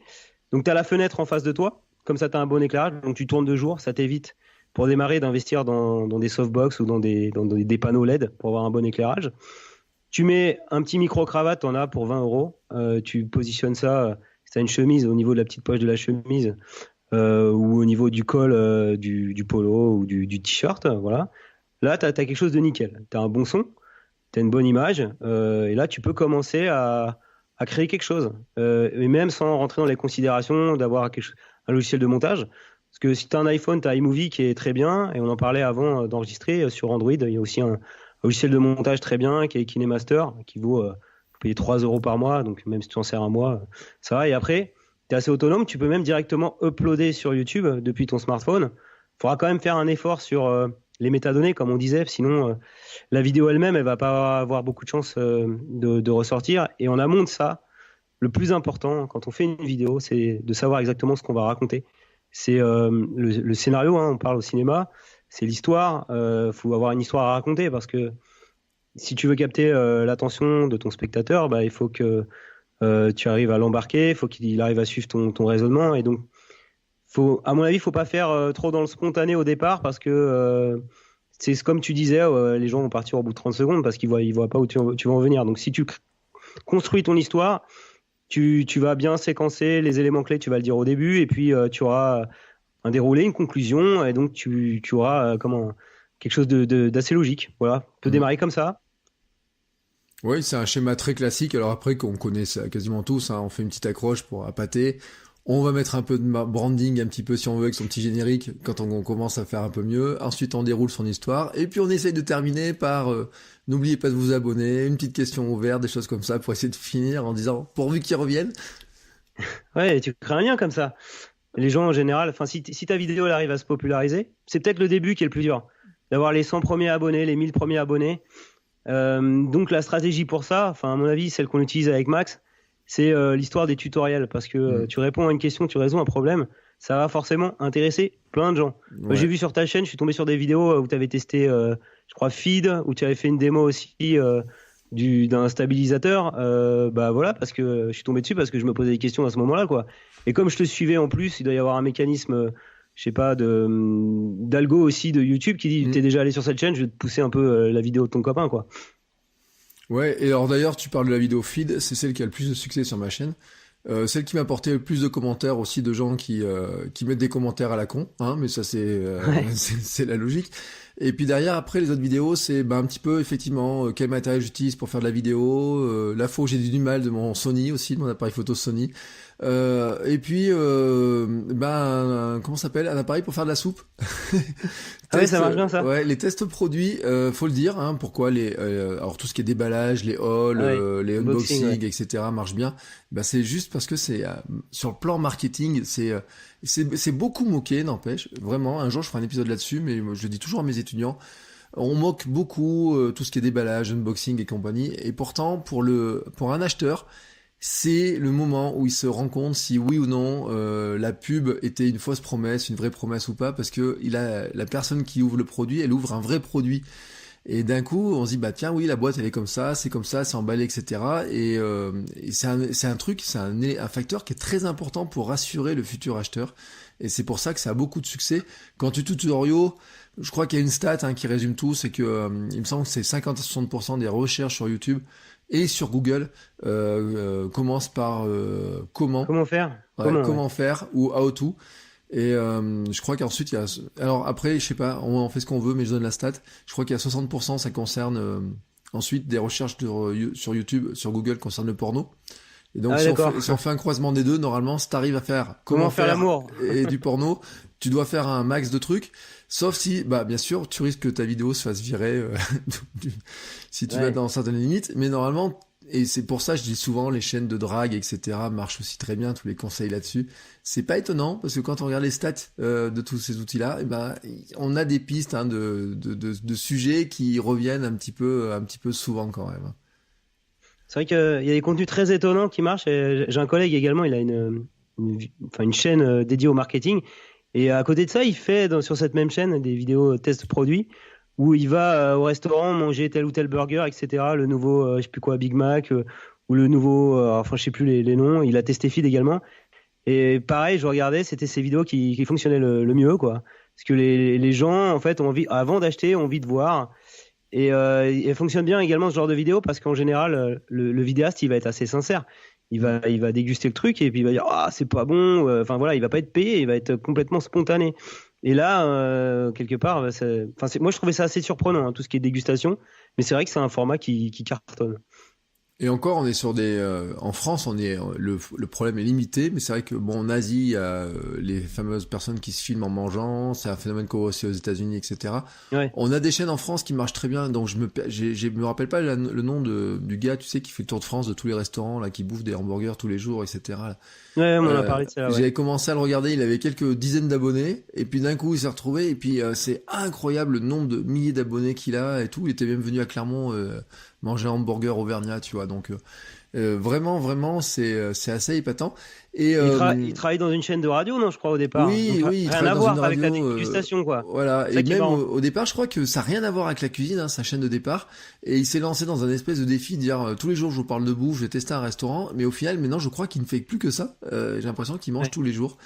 Donc, tu as la fenêtre en face de toi. Comme ça, tu as un bon éclairage. Donc, tu tournes de jour. Ça t'évite, pour démarrer, d'investir dans des softbox ou dans des panneaux LED pour avoir un bon éclairage. Tu mets un petit micro-cravate, t'en as pour 20 euros. Tu positionnes ça, si tu as une chemise, au niveau de la petite poche de la chemise. ou au niveau du col du polo ou du t-shirt, voilà. Là, tu as quelque chose de nickel. Tu as un bon son, tu as une bonne image, et là, tu peux commencer à créer quelque chose. Et même sans rentrer dans les considérations d'avoir un logiciel de montage. Parce que si tu as un iPhone, tu as iMovie qui est très bien, et on en parlait avant d'enregistrer sur Android. Il y a aussi un logiciel de montage très bien qui est KineMaster, qui vaut payer 3 euros par mois, donc même si tu en sers un mois, ça va. Et après, tu es assez autonome, tu peux même directement uploader sur YouTube depuis ton smartphone. Il faudra quand même faire un effort sur les métadonnées, comme on disait, sinon la vidéo elle-même, elle va pas avoir beaucoup de chances de ressortir. Et en amont de ça, le plus important quand on fait une vidéo, c'est de savoir exactement ce qu'on va raconter. C'est le scénario, hein, on parle au cinéma, c'est l'histoire. Faut avoir une histoire à raconter parce que si tu veux capter l'attention de ton spectateur, bah, il faut que tu arrives à l'embarquer, il faut qu'il arrive à suivre ton raisonnement. Et donc, à mon avis, il faut pas faire trop dans le spontané au départ parce que c'est comme tu disais, les gens vont partir au bout de 30 secondes parce qu'ils voient pas où tu vas en venir. Donc, si tu construis ton histoire, tu vas bien séquencer les éléments clés, tu vas le dire au début, et puis tu auras un déroulé, une conclusion, et donc tu auras quelque chose d'assez logique. Voilà, tu peux démarrer comme ça.
Oui, c'est un schéma très classique. Alors après, qu'on connaît ça quasiment tous, hein, on fait une petite accroche pour appâter. On va mettre un peu de branding, un petit peu si on veut, avec son petit générique, quand on commence à faire un peu mieux. Ensuite, on déroule son histoire. Et puis, on essaye de terminer par n'oubliez pas de vous abonner, une petite question ouverte, des choses comme ça, pour essayer de finir en disant pourvu qu'ils reviennent.
Ouais, tu crées un lien comme ça. Les gens, en général, si ta vidéo elle arrive à se populariser, c'est peut-être le début qui est le plus dur. D'avoir les 100 premiers abonnés, les 1000 premiers abonnés. Donc, la stratégie pour ça, à mon avis, celle qu'on utilise avec Max, c'est l'histoire des tutoriels, parce que tu réponds à une question, tu résous un problème, ça va forcément intéresser plein de gens.
Ouais.
J'ai vu sur ta chaîne, je suis tombé sur des vidéos où tu avais testé, je crois, Feed, où tu avais fait une démo aussi d'un stabilisateur. Bah voilà, parce que je suis tombé dessus parce que je me posais des questions à ce moment-là, quoi. Et comme je te suivais en plus, il doit y avoir un mécanisme, je sais pas, d'algo aussi de YouTube qui dit t'es déjà allé sur cette chaîne, je vais te pousser un peu la vidéo de ton copain, quoi.
Ouais, et alors d'ailleurs, tu parles de la vidéo feed, c'est celle qui a le plus de succès sur ma chaîne. Celle qui m'a apporté le plus de commentaires aussi, de gens qui mettent des commentaires à la con, hein, mais ça c'est la logique. Et puis derrière, après les autres vidéos, c'est un petit peu effectivement quel matériel j'utilise pour faire de la vidéo, la fois où j'ai du mal de mon Sony aussi, de mon appareil photo Sony. Et puis comment ça s'appelle, un appareil pour faire de la soupe.
Ah ouais, ça marche bien ça.
Ouais, les tests produits, faut le dire, hein, pourquoi alors tout ce qui est déballage, les hauls, les unboxing, etc. marchent bien. C'est juste parce que c'est sur le plan marketing, c'est beaucoup moqué, n'empêche. Vraiment, un jour je ferai un épisode là-dessus, mais je le dis toujours à mes étudiants. On moque beaucoup tout ce qui est déballage, unboxing et compagnie. Et pourtant, pour un acheteur, c'est le moment où il se rend compte si oui ou non la pub était une fausse promesse, une vraie promesse ou pas, parce que la personne qui ouvre le produit, elle ouvre un vrai produit. Et d'un coup, on se dit tiens oui, la boîte elle est comme ça, c'est emballé, etc. Et c'est un facteur qui est très important pour rassurer le futur acheteur. Et c'est pour ça que ça a beaucoup de succès. Quand tu tutoriaux, je crois qu'il y a une stat qui résume tout, c'est que il me semble que c'est 50-60% des recherches sur YouTube et sur Google commencent par
comment faire,
comment faire ou how to. Et je crois qu'ensuite il y a, alors après je sais pas, on en fait ce qu'on veut, mais je donne la stat. Je crois qu'il y a 60%, ça concerne ensuite des recherches sur YouTube, sur Google concernent le porno. Et donc si on fait un croisement des deux, normalement si t'arrives à faire
comment faire l'amour
et du porno, tu dois faire un max de trucs. Sauf si, bien sûr, tu risques que ta vidéo se fasse virer si tu vas dans certaines limites. Mais normalement, et c'est pour ça que je dis souvent, les chaînes de drague, etc. marchent aussi très bien, tous les conseils là-dessus. C'est pas étonnant, parce que quand on regarde les stats de tous ces outils-là, on a des pistes de sujets qui reviennent un petit peu souvent quand même.
C'est vrai qu'il y a des contenus très étonnants qui marchent. Et j'ai un collègue également, il a une chaîne dédiée au marketing. Et à côté de ça, il fait sur cette même chaîne des vidéos test produits où il va au restaurant manger tel ou tel burger, etc. Le nouveau, je sais plus quoi, Big Mac, ou le nouveau, je sais plus les noms. Il a testé Feed également. Et pareil, je regardais, c'était ces vidéos qui fonctionnaient le mieux, quoi. Parce que les gens, en fait, avant d'acheter, ont envie de voir. Et elle fonctionne bien également ce genre de vidéo parce qu'en général, le vidéaste, il va être assez sincère. il va déguster le truc et puis il va dire ah c'est pas bon. Enfin voilà, il va pas être payé, il va être complètement spontané. Et là, quelque part, moi je trouvais ça assez surprenant, hein, tout ce qui est dégustation. Mais c'est vrai que c'est un format qui cartonne.
Et encore, on est sur en France, le problème est limité, mais c'est vrai que bon, en Asie, il y a les fameuses personnes qui se filment en mangeant, c'est un phénomène qu'on voit aussi aux États-Unis, etc.
Ouais.
On a des chaînes en France qui marchent très bien, donc je me rappelle pas le nom du gars, tu sais, qui fait le tour de France de tous les restaurants là, qui bouffe des hamburgers tous les jours, etc.
Ouais, on en a parlé de ça. Ouais.
J'avais commencé à le regarder, il avait quelques dizaines d'abonnés, et puis d'un coup il s'est retrouvé, et puis c'est incroyable le nombre de milliers d'abonnés qu'il a et tout. Il était même venu à Clermont manger un hamburger auvergnat, tu vois. Donc vraiment, c'est assez épatant. Et
il travaille dans une chaîne de radio, non, je crois au départ.
oui,
Donc,
oui, il
rien
travaille
à
dans
voir
une
avec la
radio,
dégustation, quoi.
voilà,
C'est ça
et
qui est
même
marrant.
au départ, je crois que ça n'a rien à voir avec la cuisine, hein, sa chaîne de départ. Et il s'est lancé dans un espèce de défi, de dire tous les jours je vous parle de bouffe, je vais tester un restaurant. Mais au final, maintenant, je crois qu'il ne fait plus que ça. J'ai l'impression qu'il mange tous les jours.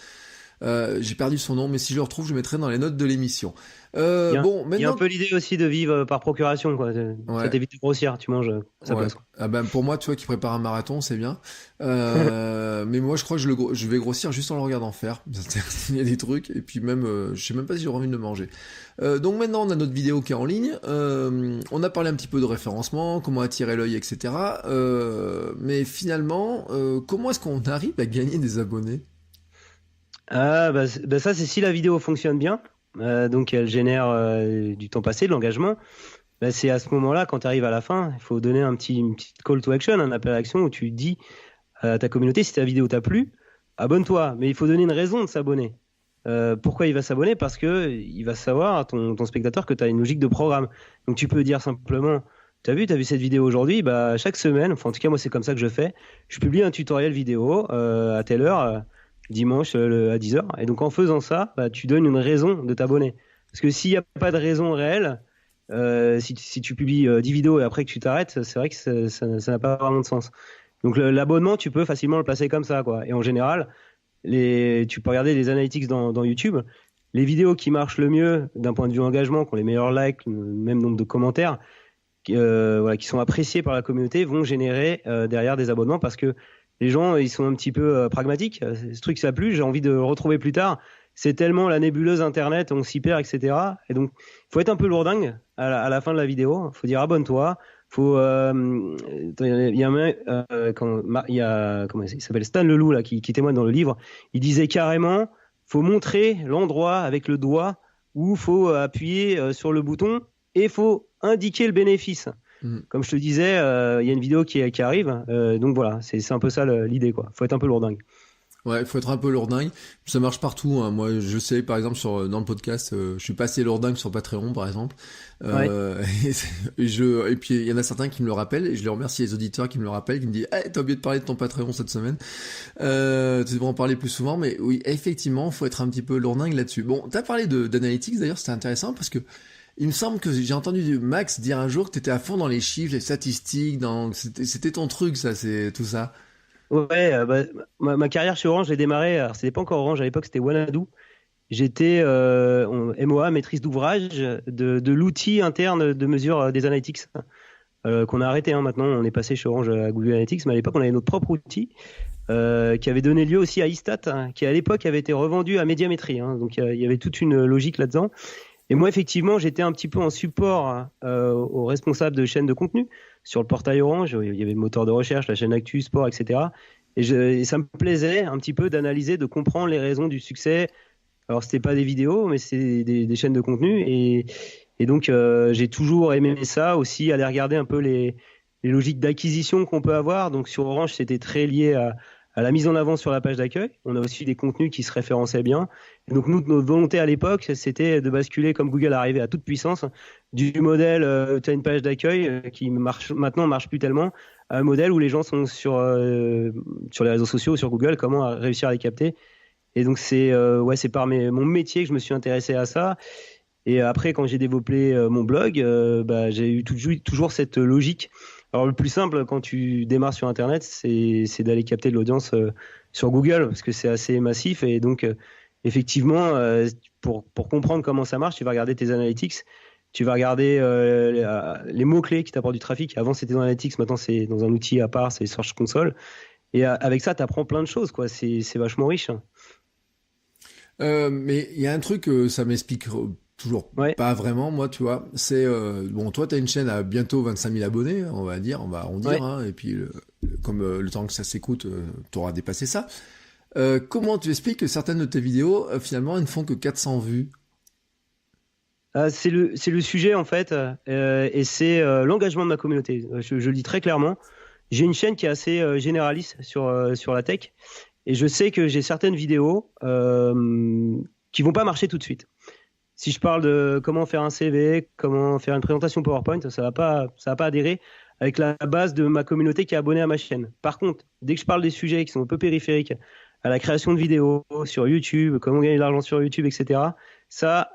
J'ai perdu son nom, mais si je le retrouve, je mettrai dans les notes de l'émission.
Il y a
Maintenant,
un peu l'idée aussi de vivre par procuration, quoi. Ça t'évite de grossir, tu manges à sa place.
Ah ben pour moi, tu vois, qui prépare un marathon, c'est bien. Mais moi, je crois que je vais grossir juste en le regardant faire. Il y a des trucs, et puis même, je sais même pas si j'aurai envie de le manger. Donc maintenant, on a notre vidéo qui est en ligne. On a parlé un petit peu de référencement, comment attirer l'œil, etc. Mais finalement, comment est-ce qu'on arrive à gagner des abonnés?
Ça, c'est si la vidéo fonctionne bien, donc elle génère du temps passé, de l'engagement. C'est à ce moment-là, quand tu arrives à la fin, il faut donner une petite call to action, un appel à l'action où tu dis à ta communauté, si ta vidéo t'a plu, abonne-toi. Mais il faut donner une raison de s'abonner. Pourquoi il va s'abonner? Parce que il va savoir, ton spectateur, que tu as une logique de programme. Donc tu peux dire simplement, t'as vu cette vidéo aujourd'hui, chaque semaine, enfin en tout cas moi c'est comme ça que je fais, je publie un tutoriel vidéo à telle heure, dimanche à 10h. Et donc en faisant ça, tu donnes une raison de t'abonner. Parce que s'il n'y a pas de raison réelle, si tu publies 10 vidéos et après que tu t'arrêtes, c'est vrai que ça n'a pas vraiment de sens. Donc l'abonnement, tu peux facilement le placer comme ça, quoi. Et en général, tu peux regarder les analytics dans YouTube. Les vidéos qui marchent le mieux d'un point de vue engagement, qui ont les meilleurs likes, le même nombre de commentaires, qui sont appréciés par la communauté, vont générer derrière des abonnements parce que les gens, ils sont un petit peu pragmatiques. Ce truc, ça a plu, j'ai envie de le retrouver plus tard. C'est tellement la nébuleuse Internet, on s'y perd, etc. Et donc, il faut être un peu lourdingue à la fin de la vidéo. Il faut dire abonne-toi. Il y a comment il s'appelle, Stan Leloup là, qui témoigne dans le livre. Il disait carrément, faut montrer l'endroit avec le doigt où faut appuyer sur le bouton et faut indiquer le bénéfice. Comme je te disais, il y a une vidéo qui arrive, donc voilà, c'est un peu ça l'idée, quoi. Faut être un peu lourdingue.
Ouais, il faut être un peu lourdingue. Ça marche partout, hein. Moi, je sais, par exemple, dans le podcast, je suis pas assez lourdingue sur Patreon, par exemple. Et puis, il y en a certains qui me le rappellent, et je les remercie, les auditeurs qui me le rappellent, qui me disent, t'as oublié de parler de ton Patreon cette semaine. Tu devrais en parler plus souvent, mais oui, effectivement, faut être un petit peu lourdingue là-dessus. Bon, t'as parlé d'analytics, d'ailleurs, c'était intéressant, parce que il me semble que j'ai entendu Max dire un jour que t'étais à fond dans les chiffres, les statistiques, c'était ton truc, ça, c'est tout ça.
Ouais, ma carrière chez Orange, j'ai démarré, alors c'était pas encore Orange, à l'époque c'était Wanadu. J'étais en MOA, maîtrise d'ouvrage, de l'outil interne de mesure des analytics, qu'on a arrêté, hein, maintenant, on est passé chez Orange à Google Analytics, mais à l'époque on avait notre propre outil, qui avait donné lieu aussi à Istat, hein, qui à l'époque avait été revendu à Médiamétrie, hein, donc il y avait toute une logique là-dedans. Et moi, effectivement, j'étais un petit peu en support aux responsables de chaînes de contenu sur le portail Orange. Il y avait le moteur de recherche, la chaîne Actu, Sport, etc. Et ça me plaisait un petit peu d'analyser, de comprendre les raisons du succès. Alors, c'était pas des vidéos, mais c'est des chaînes de contenu. Et donc, j'ai toujours aimé ça aussi, aller regarder un peu les logiques d'acquisition qu'on peut avoir. Donc, sur Orange, c'était très lié à la mise en avant sur la page d'accueil. On a aussi des contenus qui se référençaient bien. Et donc, notre volonté à l'époque, c'était de basculer, comme Google arrivait à toute puissance, du modèle, tu as une page d'accueil qui maintenant marche plus tellement, à un modèle où les gens sont sur les réseaux sociaux ou sur Google, comment réussir à les capter. Et donc, c'est par mon métier que je me suis intéressé à ça. Et après, quand j'ai développé mon blog, j'ai eu toujours cette logique. Alors, le plus simple quand tu démarres sur Internet, c'est d'aller capter de l'audience sur Google, parce que c'est assez massif. Et donc, effectivement, pour comprendre comment ça marche, tu vas regarder tes analytics, tu vas regarder les mots-clés qui t'apportent du trafic. Avant, c'était dans Analytics, maintenant, c'est dans un outil à part, c'est Search Console. Et avec ça, t'apprends plein de choses, quoi. C'est vachement riche.
Mais il y a un truc, ça m'explique toujours
Ouais,
pas vraiment, moi, tu vois. C'est, bon, toi, t'as une chaîne à bientôt 25 000 abonnés, on va dire, on va arrondir,
ouais.
hein, et puis, comme le temps que ça s'écoute, t'auras dépassé ça. Comment tu expliques que certaines de tes vidéos, finalement, elles ne font que 400 vues?
C'est le sujet en fait, et c'est l'engagement de ma communauté. Je le dis très clairement. J'ai une chaîne qui est assez généraliste sur la tech, et je sais que j'ai certaines vidéos qui vont pas marcher tout de suite. Si je parle de comment faire un CV, comment faire une présentation PowerPoint, ça va pas adhérer avec la base de ma communauté qui est abonnée à ma chaîne. Par contre, dès que je parle des sujets qui sont un peu périphériques à la création de vidéos sur YouTube, comment gagner de l'argent sur YouTube, etc., ça,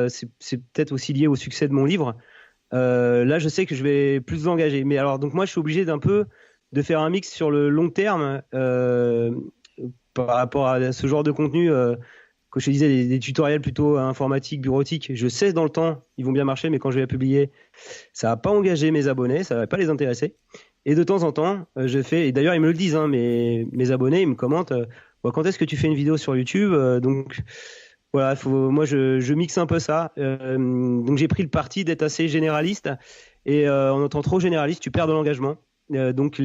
c'est peut-être aussi lié au succès de mon livre. Là, je sais que je vais plus vous engager. Mais alors, donc moi, je suis obligé de faire un mix sur le long terme par rapport à ce genre de contenu. Que je te disais, des tutoriels plutôt informatiques, bureautiques, je sais dans le temps, ils vont bien marcher, mais quand je vais les publier, ça va pas engager mes abonnés, ça va pas les intéresser. Et de temps en temps, je fais, et d'ailleurs ils me le disent, hein, mes abonnés, ils me commentent, Bon, quand est-ce que tu fais une vidéo sur YouTube? Donc voilà, moi je mixe un peu ça. Donc j'ai pris le parti d'être assez généraliste, et en étant trop généraliste, tu perds de l'engagement. Donc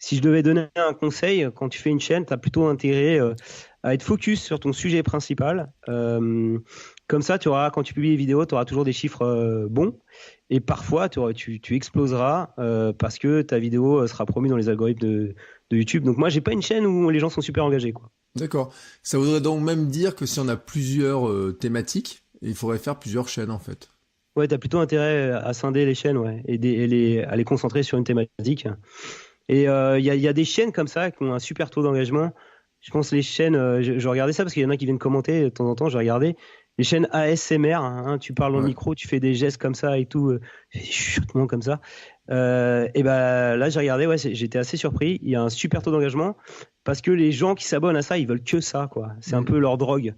si je devais donner un conseil, quand tu fais une chaîne, tu as plutôt intérêt à être focus sur ton sujet principal. Comme ça, quand tu publies les vidéos, tu auras toujours des chiffres bons. Et parfois, tu exploseras parce que ta vidéo sera promue dans les algorithmes de YouTube. Donc moi, j'ai pas une chaîne où les gens sont super engagés, quoi.
D'accord. Ça voudrait donc même dire que si on a plusieurs thématiques, il faudrait faire plusieurs chaînes, en fait.
Ouais, tu as plutôt intérêt à scinder les chaînes, ouais, à les concentrer sur une thématique. Et il y a des chaînes comme ça qui ont un super taux d'engagement. Je pense les chaînes, je regardais ça parce qu'il y en a qui viennent commenter de temps en temps, je regardais. Les chaînes ASMR, hein, tu parles dans le
Ouais.
micro, tu fais des gestes comme ça et tout, des chuchotements comme ça. Et ben là, j'ai regardé, ouais, j'étais assez surpris. Il y a un super taux d'engagement parce que les gens qui s'abonnent à ça, ils veulent que ça, quoi. C'est un peu leur drogue.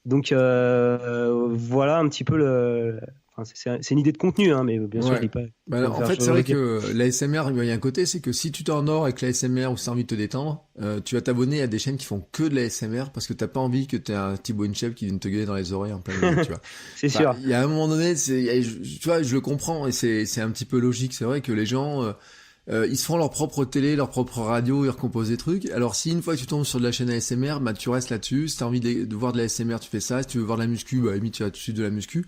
Donc voilà un petit peu Enfin, c'est une idée de contenu, hein, mais bien sûr, je
Ouais.
dis pas.
Bah,
Faut me
alors, en
faire
fait, c'est
changer
vrai
de dire.
que l'ASMR, il y a un côté, c'est que si tu t'endors avec l'ASMR ou si t'as envie de te détendre, tu vas t'abonner à des chaînes qui font que de l'ASMR parce que t'as pas envie que t'aies un Thibaut InShape qui vienne te gueuler dans les oreilles en plein milieu, tu vois.
C'est
Enfin,
sûr.
il y a un moment donné, tu vois, je le comprends et c'est un petit peu logique. C'est vrai que les gens, ils se font leur propre télé, leur propre radio, ils recomposent des trucs. Alors si une fois que tu tombes sur de la chaîne ASMR, bah tu restes là-dessus. Si t'as envie de voir de la ASMR, tu fais ça. Si tu veux voir de la muscu, bah à la limite tu vas tout de suite de la muscu.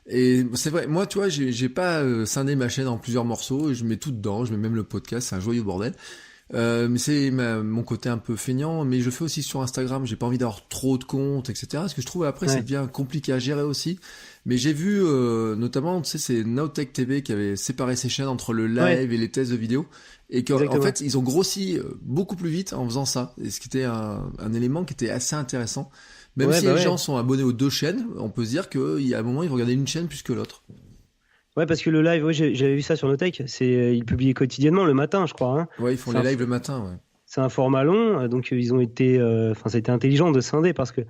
Et c'est vrai, moi tu vois, j'ai pas scindé ma chaîne en plusieurs morceaux, et je mets tout dedans, je mets même le podcast, c'est un joyeux bordel. Mais c'est mon côté un peu feignant, mais je fais aussi sur Instagram, j'ai pas envie d'avoir trop de comptes, etc. Parce que je trouve après ça
Ouais,
devient compliqué à gérer aussi. Mais j'ai vu notamment, tu sais, c'est Nowtech TV qui avait séparé ses chaînes entre le
ouais,
live et les tests de vidéo. Et qu'en en
exactement.
fait, ils ont grossi beaucoup plus vite en faisant ça. Et ce qui était un élément qui était assez intéressant. Même
Ouais,
si
bah
les
ouais.
gens sont abonnés aux deux chaînes, on peut se dire qu'il y a un moment, ils vont regarder une chaîne plus que l'autre.
Ouais, parce que le live, ouais, j'avais vu ça sur Notech. Ils publiaient quotidiennement le matin, je crois, hein.
Ouais, ils font
C'est
les
un,
lives le matin, ouais.
c'est un format long, donc ils ont été, enfin, ça a été intelligent de scinder parce que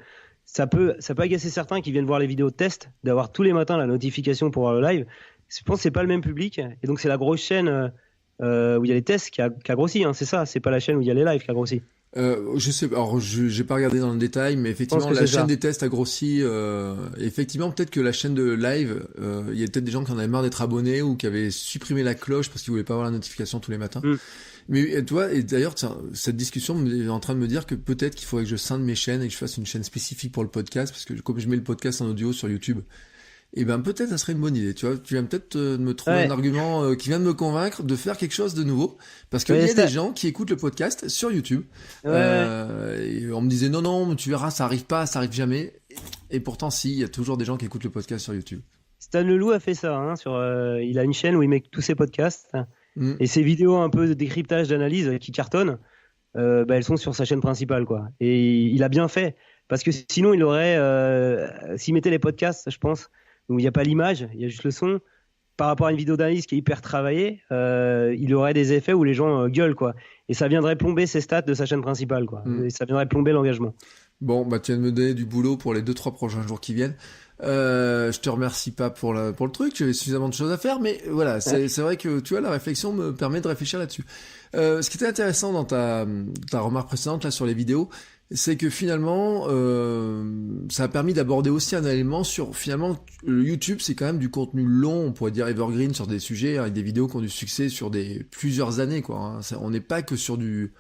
ça peut agacer certains qui viennent voir les vidéos de test, d'avoir tous les matins la notification pour voir le live. Je pense que c'est pas le même public, et donc c'est la grosse chaîne où il y a les tests qui a grossi, hein, c'est ça. C'est pas la chaîne où il y a les lives qui a grossi.
Je sais, alors j'ai pas regardé dans le détail, mais
Je pense
effectivement
que
la
c'est
chaîne
ça.
des tests a grossi. Effectivement, peut-être que la chaîne de live, il y a peut-être des gens qui en avaient marre d'être abonnés ou qui avaient supprimé la cloche parce qu'ils voulaient pas avoir la notification tous les matins.
Hmm.
Mais toi, et d'ailleurs, tiens, cette discussion est en train de me dire que peut-être qu'il faudrait que je scinde mes chaînes et que je fasse une chaîne spécifique pour le podcast, parce que comme je mets le podcast en audio sur YouTube, et ben peut-être ça serait une bonne idée. Tu vois, tu viens peut-être de me trouver un
Ouais,
argument qui vient de me convaincre de faire quelque chose de nouveau, parce qu'il
ouais,
y a des gens qui écoutent le podcast sur YouTube.
ouais, ouais.
Et on me disait non non, tu verras, ça arrive pas, ça arrive jamais. Et pourtant si, il y a toujours des gens qui écoutent le podcast sur YouTube.
Stan Leloup a fait ça, hein, il a une chaîne où il met tous ses podcasts,
Hmm.
et ses vidéos un peu de décryptage, d'analyse qui cartonnent, bah, elles sont sur sa chaîne principale, quoi. Et il a bien fait, parce que sinon il aurait, s'il mettait les podcasts, je pense, où il n'y a pas l'image, il y a juste le son, par rapport à une vidéo d'analyse qui est hyper travaillée, il aurait des effets où les gens gueulent, quoi. Et ça viendrait plomber ses stats de sa chaîne principale, quoi.
Hmm.
Et ça viendrait plomber l'engagement.
Bon, bah tu viens de me donner du boulot pour les 2-3 prochains jours qui viennent. Je te remercie pas pour le truc, j'avais suffisamment de choses à faire, mais voilà,
Ouais.
c'est vrai que tu vois, la réflexion me permet de réfléchir là-dessus. Ce qui était intéressant dans ta remarque précédente là sur les vidéos, c'est que finalement, ça a permis d'aborder aussi un élément sur, finalement, le YouTube, c'est quand même du contenu long, on pourrait dire evergreen sur des sujets, avec des vidéos qui ont du succès sur plusieurs années, quoi. Hein. On n'est pas que sur du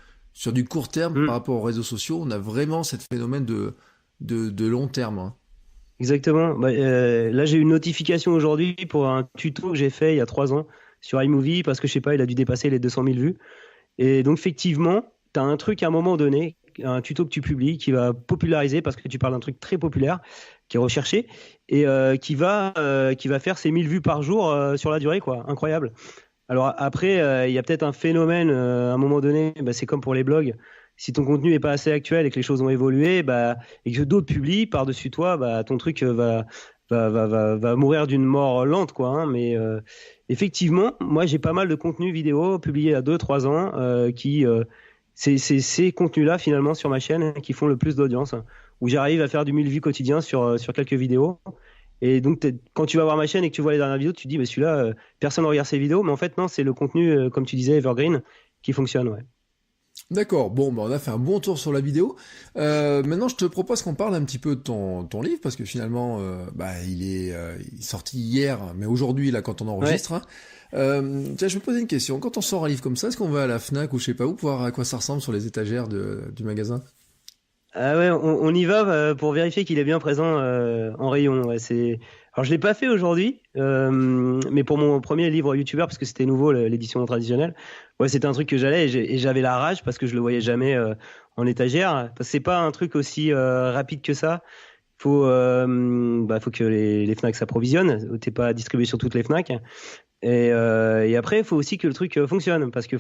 court terme par rapport aux réseaux sociaux, on a vraiment ce phénomène de long terme. Hein.
Exactement. Là, j'ai eu une notification aujourd'hui pour un tuto que j'ai fait il y a 3 ans sur iMovie parce que je sais pas, il a dû dépasser les 200 000 vues. Et donc, effectivement, tu as un truc à un moment donné, un tuto que tu publies qui va populariser parce que tu parles d'un truc très populaire qui est recherché et qui va faire ses 1000 vues par jour sur la durée, quoi. Incroyable. Alors après, il y a peut-être un phénomène à un moment donné, c'est comme pour les blogs. Si ton contenu n'est pas assez actuel et que les choses ont évolué, et que d'autres publient par-dessus toi, ton truc va mourir d'une mort lente, quoi. Hein. Mais effectivement, moi j'ai pas mal de contenu vidéo publié il y a 2-3 ans c'est ces contenus-là finalement sur ma chaîne qui font le plus d'audience, où j'arrive à faire du 1000 vues quotidien sur quelques vidéos. Et donc quand tu vas voir ma chaîne et que tu vois les dernières vidéos, tu te dis celui-là, personne ne regarde ces vidéos, mais en fait non, c'est le contenu, comme tu disais, evergreen, qui fonctionne. Ouais.
D'accord, bon, on a fait un bon tour sur la vidéo. Maintenant, je te propose qu'on parle un petit peu de ton livre, parce que finalement, il est sorti hier, mais aujourd'hui, là, quand on enregistre. Ouais. Tiens, je me posais une question. Quand on sort un livre comme ça, est-ce qu'on va à la Fnac ou je sais pas où pour voir à quoi ça ressemble sur les étagères du magasin?
Ah ouais, on y va pour vérifier qu'il est bien présent en rayon. Ouais, alors je l'ai pas fait aujourd'hui, mais pour mon premier livre YouTuber, parce que c'était nouveau l'édition traditionnelle, ouais, c'était un truc que j'allais et j'avais la rage parce que je le voyais jamais en étagère. Parce que c'est pas un truc aussi rapide que ça. Faut que les Fnac s'approvisionnent. T'es pas distribué sur toutes les Fnac. Et après, il faut aussi que le truc fonctionne, parce que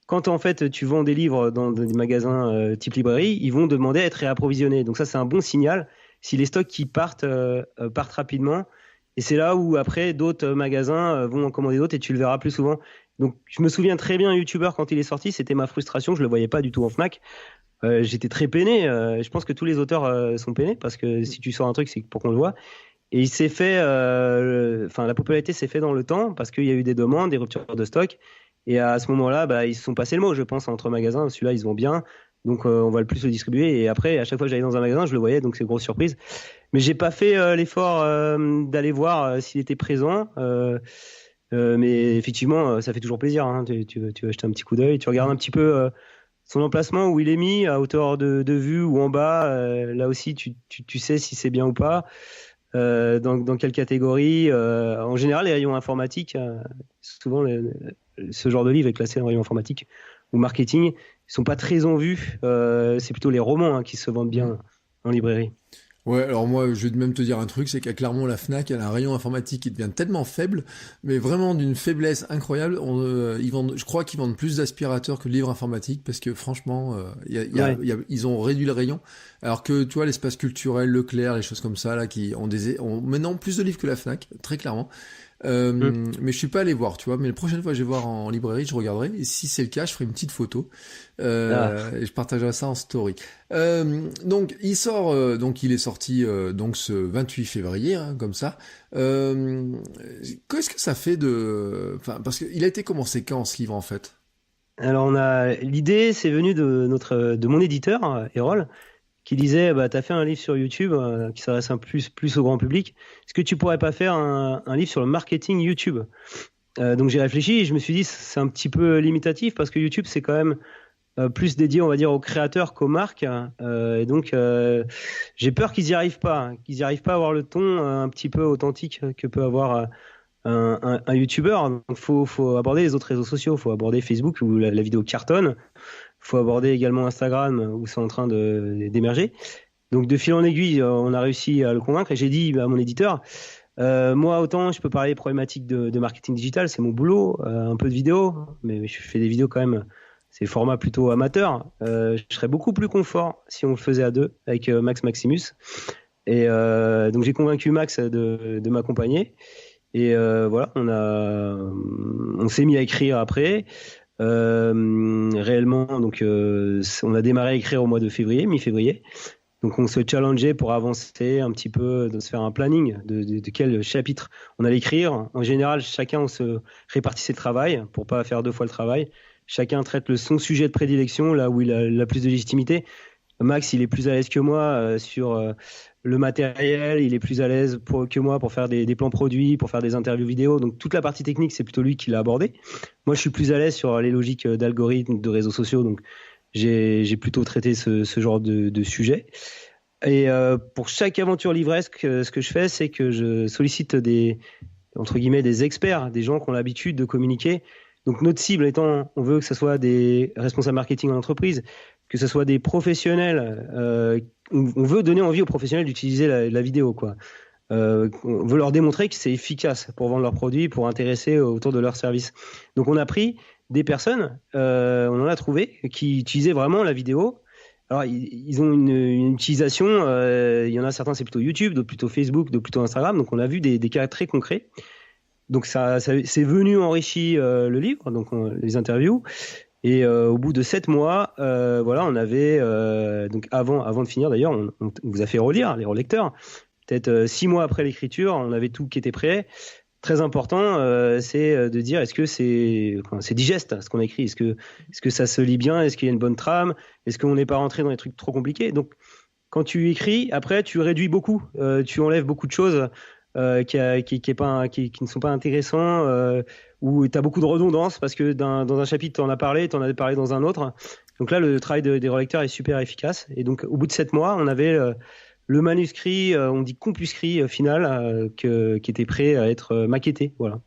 quand en fait tu vends des livres dans des magasins type librairie, ils vont demander à être réapprovisionnés. Donc ça, c'est un bon signal. Si les stocks qui partent rapidement, et c'est là où après d'autres magasins vont en commander d'autres et tu le verras plus souvent. Donc je me souviens très bien, YouTuber, quand il est sorti, c'était ma frustration. Je le voyais pas du tout en Fnac. J'étais très peiné. Je pense que tous les auteurs sont peinés, parce que si tu sors un truc, c'est pour qu'on le voit. Et il s'est fait, la popularité s'est fait dans le temps parce qu'il y a eu des demandes, des ruptures de stock. Et à ce moment-là, ils se sont passés le mot, je pense, entre magasins. Celui-là, ils se vend bien, donc on va le plus le distribuer. Et après, à chaque fois que j'allais dans un magasin, je le voyais, donc c'est une grosse surprise. Mais j'ai pas fait l'effort d'aller voir s'il était présent. Mais effectivement, ça fait toujours plaisir. Hein. Tu vas jeter un petit coup d'œil, tu regardes un petit peu son emplacement, où il est mis, à hauteur de vue ou en bas. Là aussi, tu sais si c'est bien ou pas. Dans quelle catégorie. En général, les rayons informatiques, souvent ce genre de livre est classé en rayon informatique ou marketing, ils sont pas très en vue. C'est plutôt les romans qui se vendent bien en librairie.
Ouais, alors moi, je vais même te dire un truc, c'est qu'à Clermont, la Fnac, elle a un rayon informatique qui devient tellement faible, mais vraiment d'une faiblesse incroyable. Je crois qu'ils vendent plus d'aspirateurs que de livres informatiques, parce que franchement, ils ont réduit le rayon. Alors que, tu vois, l'espace culturel, Leclerc, les choses comme ça, là, qui ont maintenant plus de livres que la Fnac, très clairement. Mais je suis pas allé voir, tu vois. Mais la prochaine fois que je vais voir en librairie, je regarderai. Et si c'est le cas, je ferai une petite photo et je partagerai ça en story. Donc il sort, donc il est sorti donc ce 28 février, hein, comme ça. Qu'est-ce que ça fait parce qu'il a été commencé quand ce livre en fait?
Alors l'idée, c'est venu de mon éditeur, Erol, qui disait t'as fait un livre sur YouTube qui s'adresse plus au grand public. Est-ce que tu pourrais pas faire un livre sur le marketing YouTube? Donc j'ai réfléchi et je me suis dit c'est un petit peu limitatif parce que YouTube c'est quand même plus dédié, on va dire, aux créateurs qu'aux marques. Et donc j'ai peur qu'ils y arrivent pas à avoir le ton un petit peu authentique que peut avoir un YouTuber. Donc faut aborder les autres réseaux sociaux, faut aborder Facebook où la vidéo cartonne. Faut aborder également Instagram où c'est en train d'émerger. Donc de fil en aiguille, on a réussi à le convaincre et j'ai dit à mon éditeur, moi autant je peux parler des problématiques de marketing digital, c'est mon boulot, un peu de vidéo, mais je fais des vidéos quand même, c'est le format plutôt amateur. Je serais beaucoup plus confort si on le faisait à deux avec Max Maximus. Et donc j'ai convaincu Max de m'accompagner. Et voilà, on s'est mis à écrire après. Réellement, donc on a démarré à écrire au mois de février, mi-février. Donc on se challengeait pour avancer un petit peu, de se faire un planning de quel chapitre on allait écrire. En général, chacun on se répartissait le travail pour pas faire 2 fois le travail. chacun traite son sujet de prédilection, là où il a plus de légitimité. Max, il est plus à l'aise que moi sur le matériel, il est plus à l'aise que moi pour faire des plans produits, pour faire des interviews vidéo. Donc toute la partie technique, c'est plutôt lui qui l'a abordé. Moi, je suis plus à l'aise sur les logiques d'algorithmes, de réseaux sociaux. Donc j'ai plutôt traité ce genre de sujet. Et pour chaque aventure livresque, ce que je fais, c'est que je sollicite entre guillemets, des experts, des gens qui ont l'habitude de communiquer. Donc notre cible étant, on veut que ce soit des responsables marketing en entreprise, que ce soit des professionnels. On veut donner envie aux professionnels d'utiliser la vidéo, quoi. On veut leur démontrer que c'est efficace pour vendre leurs produits, pour intéresser autour de leurs services. Donc on a pris des personnes, on en a trouvé, qui utilisaient vraiment la vidéo. Alors ils ont une utilisation, il y en a certains c'est plutôt YouTube, d'autres plutôt Facebook, d'autres plutôt Instagram. Donc on a vu des cas très concrets. Donc ça c'est venu enrichir le livre, donc les interviews. Et au bout de 7 mois, voilà, on avait donc avant de finir d'ailleurs, on vous a fait relire les relecteurs. Peut-être 6 mois après l'écriture, on avait tout qui était prêt. Très important, c'est de dire est-ce que c'est digeste ce qu'on a écrit, est-ce que ça se lit bien, est-ce qu'il y a une bonne trame, est-ce qu'on n'est pas rentré dans des trucs trop compliqués. Donc quand tu écris, après tu réduis beaucoup, tu enlèves beaucoup de choses qui ne sont pas intéressants, où tu as beaucoup de redondance parce que dans un chapitre tu en as parlé dans un autre. Donc là le travail des relecteurs est super efficace. Et donc au bout de 7 mois, on avait le manuscrit, on dit compuscrit final, qui était prêt à être maquetté. Voilà.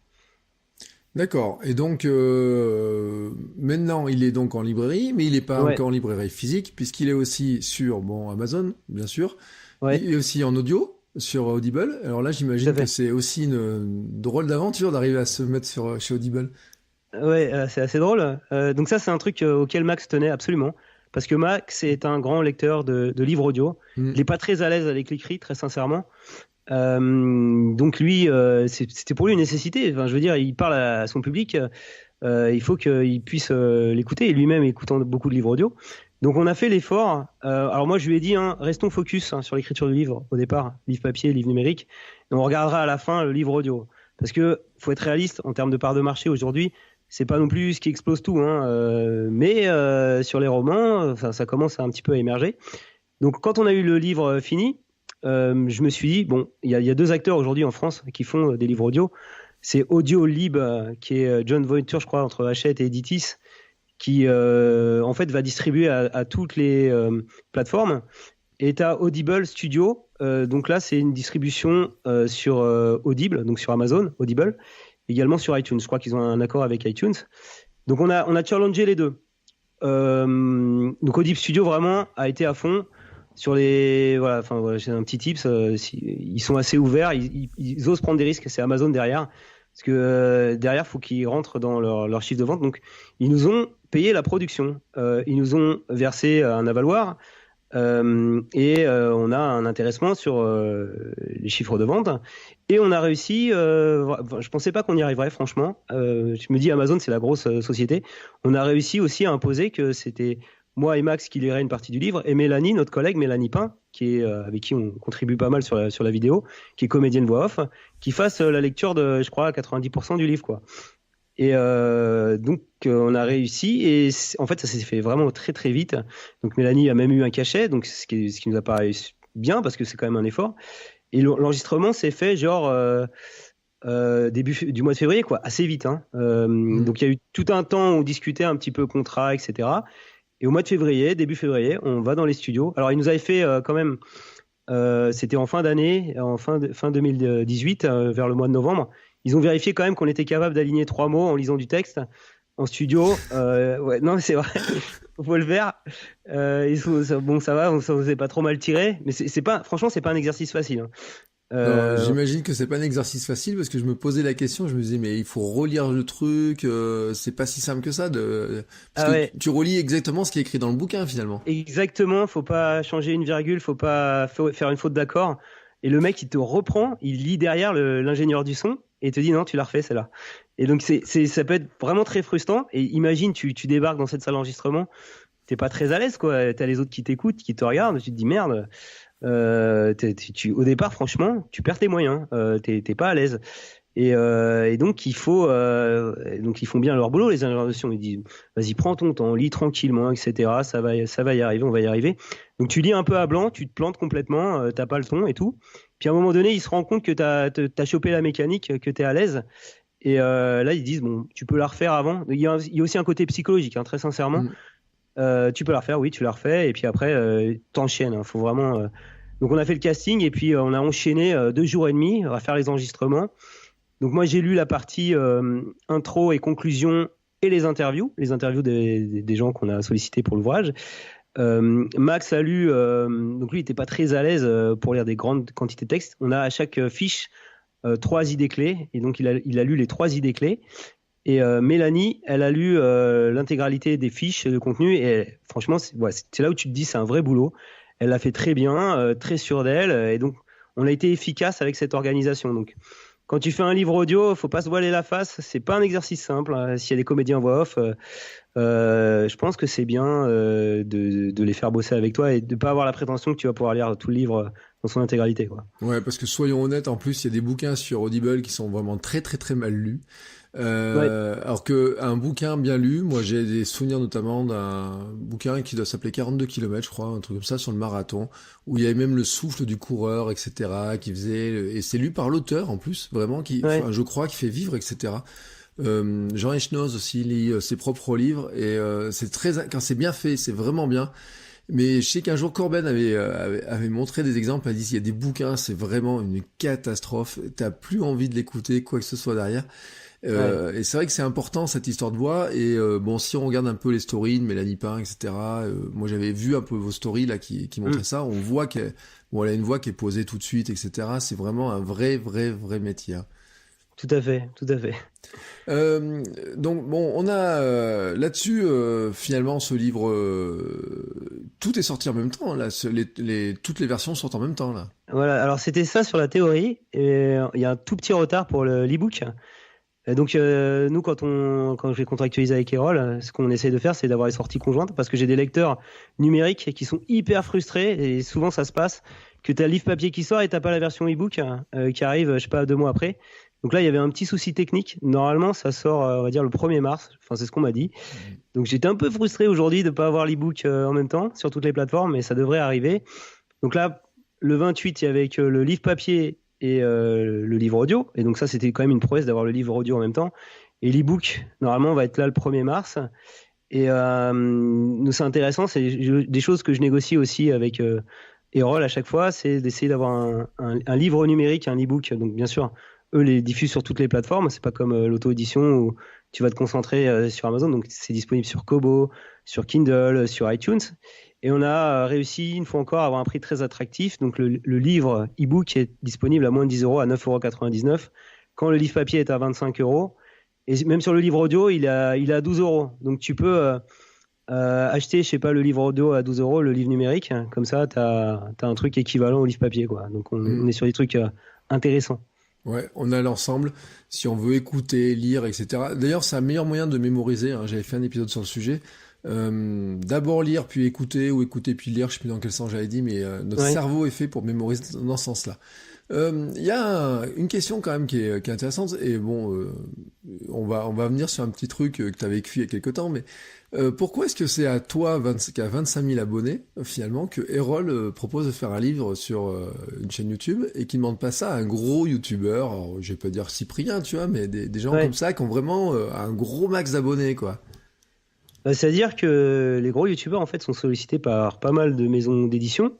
D'accord. Et donc maintenant, il est donc en librairie, mais il n'est pas encore en librairie physique, puisqu'il est aussi sur Amazon, bien sûr.
Ouais.
Il est aussi en audio sur Audible. Alors là, j'imagine que c'est aussi une drôle d'aventure d'arriver à se mettre chez Audible.
Ouais, c'est assez drôle. Donc ça, c'est un truc auquel Max tenait absolument. Parce que Max est un grand lecteur de livres audio. Il n'est pas très à l'aise avec l'écrit, très sincèrement. Donc lui, c'était pour lui une nécessité. Enfin, je veux dire, il parle à son public. Il faut qu'il puisse l'écouter. Et lui-même écoutant beaucoup de livres audio. Donc on a fait l'effort. Alors moi, je lui ai dit, restons focus sur l'écriture du livre au départ, livre papier, livre numérique. Et on regardera à la fin le livre audio. Parce que faut être réaliste en termes de part de marché aujourd'hui. C'est pas non plus ce qui explose tout, mais sur les romans, ça commence à un petit peu à émerger. Donc quand on a eu le livre fini, je me suis dit, bon, il y a 2 acteurs aujourd'hui en France qui font des livres audio. C'est Audiolib, qui est John Voiture, je crois, entre Hachette et Editis, qui en fait va distribuer à toutes les plateformes. Et tu as Audible Studio, donc là c'est une distribution sur Audible, donc sur Amazon, Audible, également sur iTunes. Je crois qu'ils ont un accord avec iTunes. Donc on a challengé les deux. Donc Audible Studio vraiment a été à fond sur les voilà, j'ai un petit tips, ils sont assez ouverts, ils osent prendre des risques, c'est Amazon derrière parce que derrière faut qu'ils rentrent dans leur chiffre de vente. Donc ils nous ont payé la production, ils nous ont versé un avaloir. Et on a un intéressement sur les chiffres de vente et on a réussi, je pensais pas qu'on y arriverait franchement, je me dis Amazon c'est la grosse société, on a réussi aussi à imposer que c'était moi et Max qui lirait une partie du livre et Mélanie, notre collègue Mélanie Pain, qui est, avec qui on contribue pas mal sur la vidéo, qui est comédienne voix off, qui fasse la lecture de je crois 90% du livre, quoi. Et donc on a réussi et en fait ça s'est fait vraiment très très vite. Donc Mélanie a même eu un cachet, donc ce qui nous a paru bien parce que c'est quand même un effort. Et l'enregistrement s'est fait genre début du mois de février, quoi, assez vite. Donc il y a eu tout un temps où on discutait un petit peu contrat, etc. Et au mois de février, début février, on va dans les studios. Alors ils nous avaient fait quand même, c'était en fin d'année, fin 2018, vers le mois de novembre. Ils ont vérifié quand même qu'on était capable d'aligner 3 mots en lisant du texte en studio. Ouais, non, c'est vrai, faut le faire. Bon, ça va, on s'est pas trop mal tiré, mais franchement, c'est pas un exercice facile.
Non, j'imagine que c'est pas un exercice facile parce que je me posais la question, je me disais mais il faut relire le truc, c'est pas si simple que ça parce que tu relis exactement ce qui est écrit dans le bouquin finalement.
Exactement, faut pas changer une virgule, faut pas faire une faute d'accord. Et le mec, il te reprend, il lit derrière l'ingénieur du son et te dit non, tu l'as refait celle-là. Et donc ça peut être vraiment très frustrant. Et imagine, tu débarques dans cette salle d'enregistrement, t'es pas très à l'aise, quoi. T'as les autres qui t'écoutent, qui te regardent, tu te dis merde. Au départ, franchement, tu perds tes moyens, t'es pas à l'aise. Et donc il faut, donc ils font bien leur boulot, les ingénieurs de son. Ils disent, vas-y, prends ton temps, lis tranquillement, etc. Ça va y arriver, on va y arriver. Donc tu lis un peu à blanc, tu te plantes complètement, t'as pas le ton et tout. Puis à un moment donné, ils se rendent compte que t'as chopé la mécanique, que t'es à l'aise. Et là, ils disent, bon, tu peux la refaire avant. Il y a aussi un côté psychologique, hein, très sincèrement. Tu peux la refaire, oui, tu la refais. Et puis après, t'enchaînes. Faut vraiment. Donc on a fait le casting et puis on a enchaîné 2 jours et demi à faire les enregistrements. Donc moi, j'ai lu la partie intro et conclusion et les interviews des gens qu'on a sollicités pour l'ouvrage. Max a lu, donc lui, il n'était pas très à l'aise pour lire des grandes quantités de texte. On a à chaque fiche 3 idées clés, et donc il a lu les 3 idées clés. Et Mélanie, elle a lu l'intégralité des fiches de contenu, et franchement, c'est là où tu te dis c'est un vrai boulot. Elle l'a fait très bien, très sûre d'elle, et donc on a été efficace avec cette organisation. Donc quand tu fais un livre audio, faut pas se voiler la face. C'est pas un exercice simple. S'il y a des comédiens voix off, je pense que c'est bien de les faire bosser avec toi et de pas avoir la prétention que tu vas pouvoir lire tout le livre dans son intégralité, quoi.
Ouais, parce que soyons honnêtes, en plus, il y a des bouquins sur Audible qui sont vraiment très très très mal lus. Alors que un bouquin bien lu, moi j'ai des souvenirs notamment d'un bouquin qui doit s'appeler 42 km, je crois, un truc comme ça, sur le marathon, où il y avait même le souffle du coureur, etc., qui faisait, et c'est lu par l'auteur en plus, vraiment, je crois, qui fait vivre, etc. Jean Echnoz aussi lit ses propres livres, et quand c'est bien fait, c'est vraiment bien. Mais je sais qu'un jour Corben avait montré des exemples, elle dit il y a des bouquins, c'est vraiment une catastrophe, t'as plus envie de l'écouter, quoi que ce soit derrière. Et c'est vrai que c'est important cette histoire de voix, et bon, si on regarde un peu les stories de Mélanie Pain, etc., moi j'avais vu un peu vos stories là qui montraient ça, on voit qu'elle a une voix qui est posée tout de suite, etc. C'est vraiment un vrai métier, hein.
Tout à fait.
Donc bon, on a là-dessus finalement ce livre, tout est sorti en même temps là, toutes les versions sortent en même temps là.
Voilà, alors c'était ça sur la théorie, et il y a un tout petit retard pour l'e-book. Et donc nous, quand j'ai contractualisé avec Erol, ce qu'on essaie de faire, c'est d'avoir les sorties conjointes, parce que j'ai des lecteurs numériques qui sont hyper frustrés, et souvent ça se passe que t'as le livre papier qui sort et t'as pas la version e-book qui arrive, je sais pas, 2 mois après. Donc là, il y avait un petit souci technique. Normalement, ça sort, on va dire, le 1er mars. Enfin, c'est ce qu'on m'a dit. Donc j'étais un peu frustré aujourd'hui de pas avoir l'e-book en même temps sur toutes les plateformes, mais ça devrait arriver. Donc là, le 28, il y avait le livre papier et le livre audio. Et donc ça, c'était quand même une prouesse d'avoir le livre audio en même temps. Et l'e-book, normalement, va être là le 1er mars. Et nous, c'est intéressant. C'est des choses que je négocie aussi avec Erol à chaque fois. C'est d'essayer d'avoir un livre numérique, un e-book. Donc bien sûr, eux les diffusent sur toutes les plateformes. C'est pas comme l'auto-édition où tu vas te concentrer sur Amazon. Donc c'est disponible sur Kobo, sur Kindle, sur iTunes. Et on a réussi une fois encore à avoir un prix très attractif. Donc le livre e-book est disponible à moins de 10 €, à 9,99 €, quand le livre papier est à 25 €. Et même sur le livre audio, il est à 12 €. Donc tu peux acheter, je sais pas, le livre audio à 12 €, le livre numérique. Comme ça, t'as un truc équivalent au livre papier, quoi. Donc on est sur des trucs intéressants.
Ouais, on a l'ensemble, si on veut écouter, lire, etc. D'ailleurs, c'est un meilleur moyen de mémoriser, hein. J'avais fait un épisode sur le sujet. D'abord lire, puis écouter, ou écouter, puis lire, je sais plus dans quel sens j'avais dit, mais notre cerveau est fait pour mémoriser dans ce sens-là. Il y a une question quand même qui est intéressante, et bon, on va venir sur un petit truc que tu as vécu il y a quelque temps, mais pourquoi est-ce que c'est à toi, qui a 25 000 abonnés, finalement, que Erol propose de faire un livre sur une chaîne YouTube, et qui ne demande pas ça à un gros YouTuber, alors, je vais pas dire Cyprien, tu vois, mais des gens comme ça, qui ont vraiment un gros max d'abonnés, quoi.
C'est-à-dire que les gros youtubeurs en fait sont sollicités par pas mal de maisons d'édition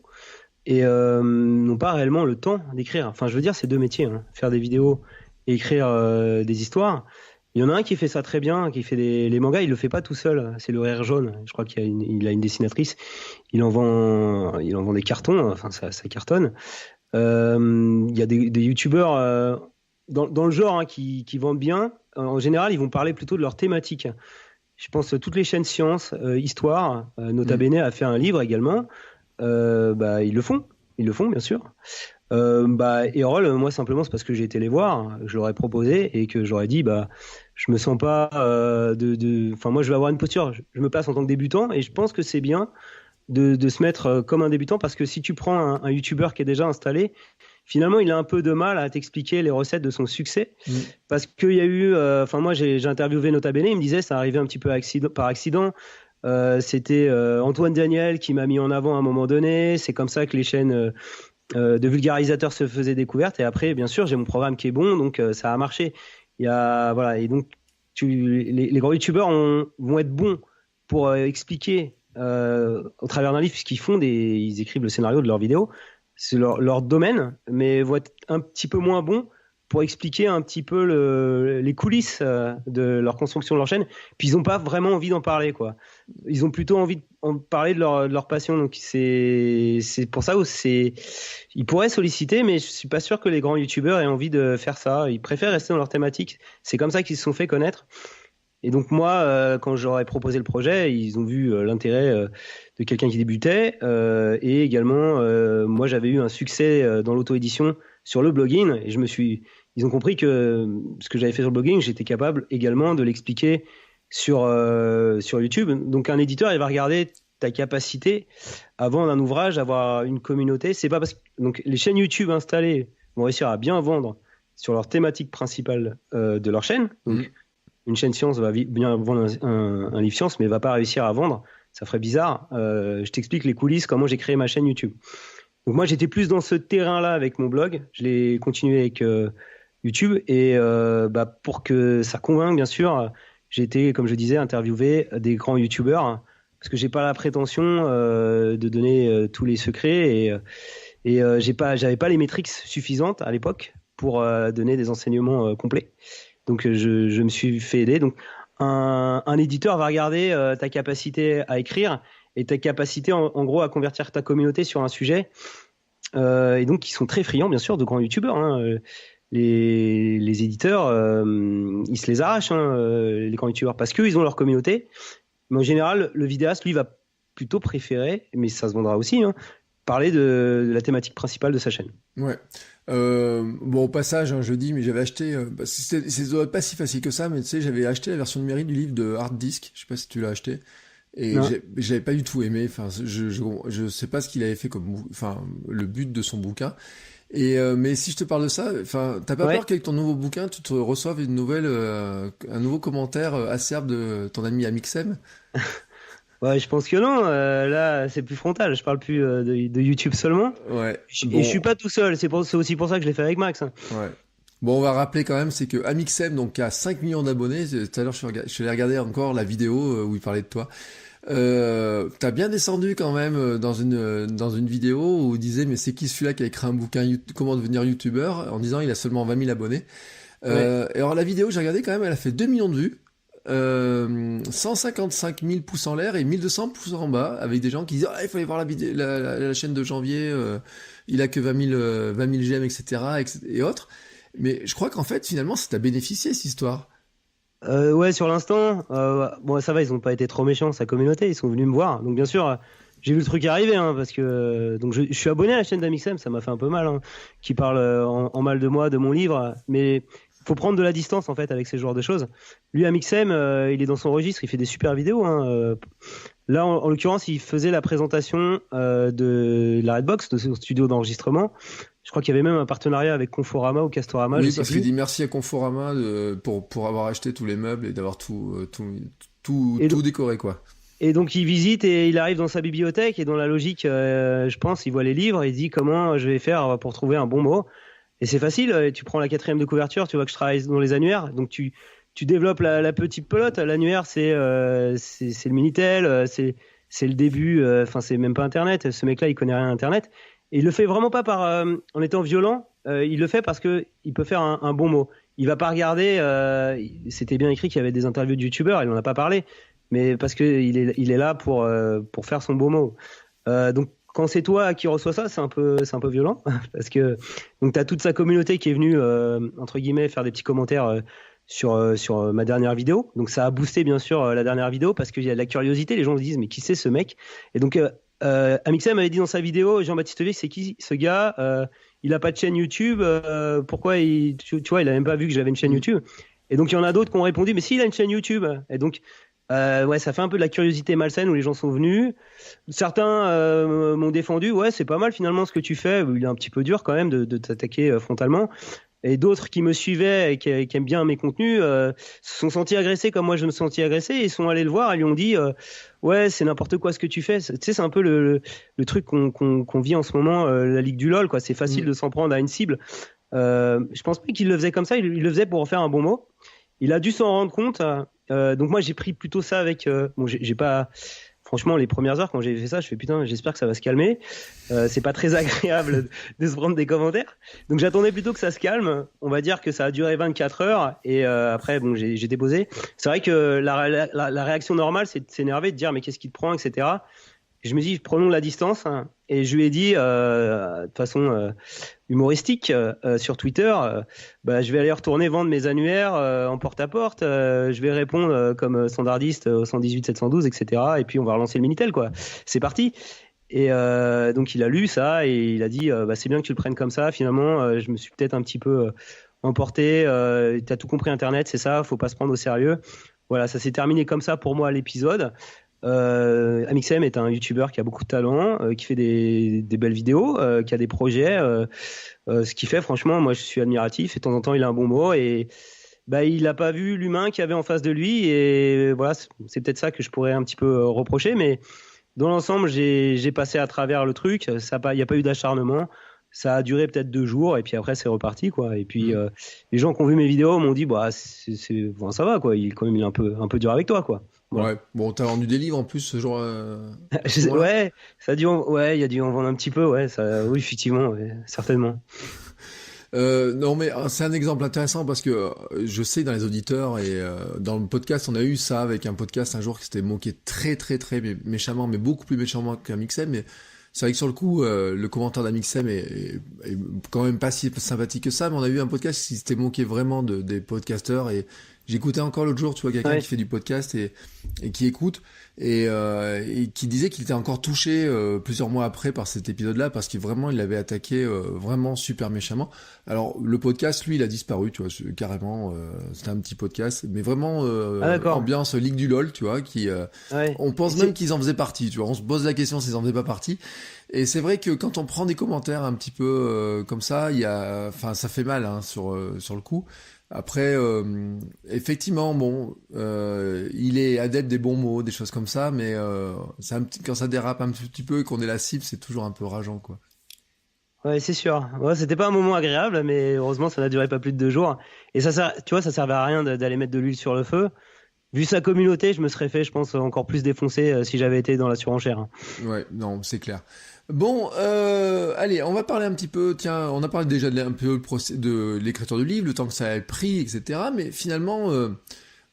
et n'ont pas réellement le temps d'écrire. Enfin, je veux dire, c'est 2 métiers, hein. Faire des vidéos et écrire des histoires. Il y en a un qui fait ça très bien, qui fait les mangas. Il le fait pas tout seul. C'est le Rire Jaune. Je crois qu'il a une dessinatrice. Il en vend des cartons. Enfin, ça cartonne. Il y a des youtubeurs dans le genre, hein, qui vendent bien. En général, ils vont parler plutôt de leur thématique. Je pense que toutes les chaînes sciences, histoire, Nota Bene a fait un livre également. Ils le font bien sûr. Erol, moi simplement c'est parce que j'ai été les voir, je leur ai proposé et que j'aurais dit je me sens pas enfin moi je vais avoir une posture, je me place en tant que débutant et je pense que c'est bien de se mettre comme un débutant, parce que si tu prends un YouTuber qui est déjà installé, finalement, il a un peu de mal à t'expliquer les recettes de son succès. Parce qu'il y a eu, moi, j'ai interviewé Nota Bene, il me disait, ça arrivait un petit peu par accident. C'était Antoine Daniel qui m'a mis en avant à un moment donné. C'est comme ça que les chaînes de vulgarisateurs se faisaient découvertes. Et après, bien sûr, j'ai mon programme qui est bon, donc ça a marché. Voilà, et donc les grands youtubeurs vont être bons pour expliquer au travers d'un livre, puisqu'ils ils écrivent le scénario de leurs vidéos, c'est leur domaine, mais vont être un petit peu moins bons pour expliquer un petit peu les coulisses de leur construction de leur chaîne. Puis ils n'ont pas vraiment envie d'en parler, quoi. Ils ont plutôt envie de parler de leur passion. Donc c'est pour ça où ils pourraient solliciter, mais je suis pas sûr que les grands youtubeurs aient envie de faire ça. Ils préfèrent rester dans leur thématique. C'est comme ça qu'ils se sont fait connaître. Et donc moi, quand j'aurais proposé le projet, ils ont vu l'intérêt de quelqu'un qui débutait, et également moi j'avais eu un succès dans l'auto-édition sur le blogging, et ils ont compris que ce que j'avais fait sur le blogging, j'étais capable également de l'expliquer sur YouTube. Donc un éditeur, il va regarder ta capacité à vendre un ouvrage, avoir une communauté. C'est pas parce que donc les chaînes YouTube installées vont réussir à bien vendre sur leur thématique principale de leur chaîne. Donc une chaîne science va bien vendre un livre science, mais va pas réussir à vendre. Ça ferait bizarre. Je t'explique les coulisses, comment j'ai créé ma chaîne YouTube. Donc moi, j'étais plus dans ce terrain-là avec mon blog. Je l'ai continué avec YouTube. Et pour que ça convainque, bien sûr, j'ai été, comme je disais, interviewé des grands YouTubeurs, hein, parce que j'ai pas la prétention de donner tous les secrets. Et j'avais pas les métriques suffisantes à l'époque pour donner des enseignements complets. Donc je me suis fait aider. Donc un éditeur va regarder ta capacité à écrire et ta capacité en gros à convertir ta communauté sur un sujet. Et donc ils sont très friands bien sûr de grands youtubeurs. Hein. Les éditeurs, ils se les arrachent, hein, les grands youtubeurs, parce qu'ils ont leur communauté. Mais en général, le vidéaste, lui, va plutôt préférer, mais ça se vendra aussi, hein, parler de la thématique principale de sa chaîne.
Ouais. Bon, au passage, hein, je dis, mais j'avais acheté, c'est pas si facile que ça, mais tu sais, j'avais acheté la version numérique du livre de Hard Disk, je sais pas si tu l'as acheté, et j'avais pas du tout aimé, enfin, je sais pas ce qu'il avait fait le but de son bouquin, et mais si je te parle de ça, enfin, t'as pas peur qu'avec ton nouveau bouquin, tu te reçoives un nouveau commentaire acerbe de ton ami Amixem?
Ouais, je pense que non. Là, c'est plus frontal. Je parle plus de YouTube seulement.
Ouais.
Et je suis pas tout seul. C'est aussi pour ça que je l'ai fait avec Max. Hein.
Ouais. Bon, on va rappeler quand même, c'est que Amixem, donc, a 5 millions d'abonnés. Tout à l'heure, je suis allé regarder encore la vidéo où il parlait de toi. T'as bien descendu quand même dans une vidéo où il disait, mais c'est qui celui-là qui a écrit un bouquin, comment devenir youtubeur, en disant il a seulement 20 000 abonnés. Et alors la vidéo, j'ai regardé quand même, elle a fait 2 millions de vues. 155 000 pouces en l'air et 1200 pouces en bas, avec des gens qui disent il fallait voir la chaîne de Janvier, il a que 20 000 j'aime, etc., et autres. Mais je crois qu'en fait, finalement, ça t'a bénéficié, cette histoire.
Ouais, sur l'instant, bon, ça va, ils ont pas été trop méchants, sa communauté, ils sont venus me voir. Donc bien sûr, j'ai vu le truc arriver, hein, parce que donc je suis abonné à la chaîne d'Amixem, ça m'a fait un peu mal, hein, qui parle en mal de moi, de mon livre, mais faut prendre de la distance en fait avec ces genres de choses. Lui, Amixem, il est dans son registre, il fait des super vidéos. Hein. Là, en l'occurrence, il faisait la présentation de la Redbox, de son studio d'enregistrement. Je crois qu'il y avait même un partenariat avec Conforama ou Castorama.
Oui, parce qu'il dit merci à Conforama pour avoir acheté tous les meubles et d'avoir tout décoré, quoi.
Et donc il visite et il arrive dans sa bibliothèque et dans la logique, je pense, il voit les livres et il dit comment je vais faire pour trouver un bon mot. Et c'est facile, tu prends la 4e de couverture, tu vois que je travaille dans les annuaires, donc tu développes la petite pelote. L'annuaire, c'est le Minitel, c'est le début, c'est même pas Internet. Ce mec-là, il connaît rien à Internet. Et il le fait vraiment pas en étant violent, il le fait parce que il peut faire un bon mot. Il va pas regarder, c'était bien écrit qu'il y avait des interviews de youtubeurs, il en a pas parlé, mais parce que il est là pour faire son beau mot. Donc quand c'est toi qui reçois ça, c'est un peu violent parce que donc t'as toute sa communauté qui est venue entre guillemets faire des petits commentaires sur ma dernière vidéo. Donc ça a boosté bien sûr la dernière vidéo parce qu'il y a de la curiosité, les gens se disent mais qui c'est ce mec? Et donc Amixem avait dit dans sa vidéo, Jean-Baptiste Vier, c'est qui ce gars? Il a pas de chaîne YouTube, pourquoi tu vois, il a même pas vu que j'avais une chaîne YouTube. Et donc il y en a d'autres qui ont répondu mais si, il a une chaîne YouTube. Et donc Ouais, ça fait un peu de la curiosité malsaine où les gens sont venus. Certains m'ont défendu. Ouais, c'est pas mal finalement ce que tu fais. Il est un petit peu dur quand même de t'attaquer frontalement. Et d'autres qui me suivaient et qui aiment bien mes contenus se sont sentis agressés comme moi je me suis senti agressé et sont allés le voir et lui ont dit ouais, c'est n'importe quoi ce que tu fais. Tu sais, c'est un peu le truc qu'on vit en ce moment, la ligue du LOL, quoi. C'est facile de s'en prendre à une cible. Je pense pas qu'il le faisait comme ça. Il le faisait pour en faire un bon mot. Il a dû s'en rendre compte. Donc moi j'ai pris plutôt ça avec. Bon, j'ai pas. Franchement, les premières heures quand j'ai fait ça, je fais putain, j'espère que ça va se calmer. C'est pas très agréable de se prendre des commentaires. Donc j'attendais plutôt que ça se calme. On va dire que ça a duré 24 heures et après bon, j'ai déposé. C'est vrai que la réaction normale, c'est de s'énerver, de dire mais qu'est-ce qui te prend, etc. Je me dis prenons la distance hein, et je lui ai dit de façon humoristique sur Twitter, je vais aller retourner vendre mes annuaires en porte-à-porte, je vais répondre comme standardiste au 118 712 etc. et puis on va relancer le Minitel quoi. C'est parti. Et donc il a lu ça et il a dit c'est bien que tu le prennes comme ça finalement, je me suis peut-être un petit peu emporté, t'as tout compris internet, c'est ça, faut pas se prendre au sérieux. Voilà, ça s'est terminé comme ça pour moi l'épisode. Amixem est un youtubeur qui a beaucoup de talent, qui fait des belles vidéos, qui a des projets, ce qu'il fait franchement moi je suis admiratif et de temps en temps il a un bon mot et il n'a pas vu l'humain qu'il y avait en face de lui et voilà c'est peut-être ça que je pourrais un petit peu reprocher mais dans l'ensemble j'ai passé à travers le truc, il n'y a pas eu d'acharnement, ça a duré peut-être 2 jours et puis après c'est reparti quoi et puis les gens qui ont vu mes vidéos m'ont dit bon, ça va quoi, il est un peu dur avec toi quoi. Voilà.
Ouais, bon, t'as vendu des livres en plus ce jour.
Ouais, il y a dû en vendre un petit peu, ouais, oui, effectivement, ouais, certainement.
Non, mais c'est un exemple intéressant parce que je sais dans les auditeurs et dans le podcast, on a eu ça avec un podcast un jour qui s'était moqué très très très méchamment, mais beaucoup plus méchamment qu'un Mixem. Mais c'est vrai que sur le coup, le commentaire d'Amixem est quand même pas si sympathique que ça. Mais on a eu un podcast qui s'était moqué vraiment des podcasteurs et j'écoutais encore l'autre jour, tu vois, quelqu'un qui fait du podcast et qui écoute et qui disait qu'il était encore touché plusieurs mois après par cet épisode-là parce qu'il l'avait attaqué vraiment super méchamment. Alors le podcast, lui, il a disparu, tu vois, carrément. C'était un petit podcast, mais vraiment ambiance Ligue du LOL, tu vois, qui on pense même qu'ils en faisaient partie, tu vois. On se pose la question s'ils en faisaient pas partie. Et c'est vrai que quand on prend des commentaires un petit peu comme ça, ça fait mal hein, sur le coup. Après, effectivement, bon, il est adepte des bons mots, des choses comme ça, mais quand ça dérape un petit peu et qu'on est la cible, c'est toujours un peu rageant, quoi.
Ouais, c'est sûr. Ouais, c'était pas un moment agréable, mais heureusement, ça n'a duré pas plus de 2 jours. Et tu vois, ça servait à rien d'aller mettre de l'huile sur le feu. Vu sa communauté, je me serais fait, je pense, encore plus défoncer si j'avais été dans la surenchère. Hein.
Ouais, non, c'est clair. Bon, allez, on va parler un petit peu, tiens, on a parlé déjà un peu de l'écriture du livre, le temps que ça a pris, etc. Mais finalement,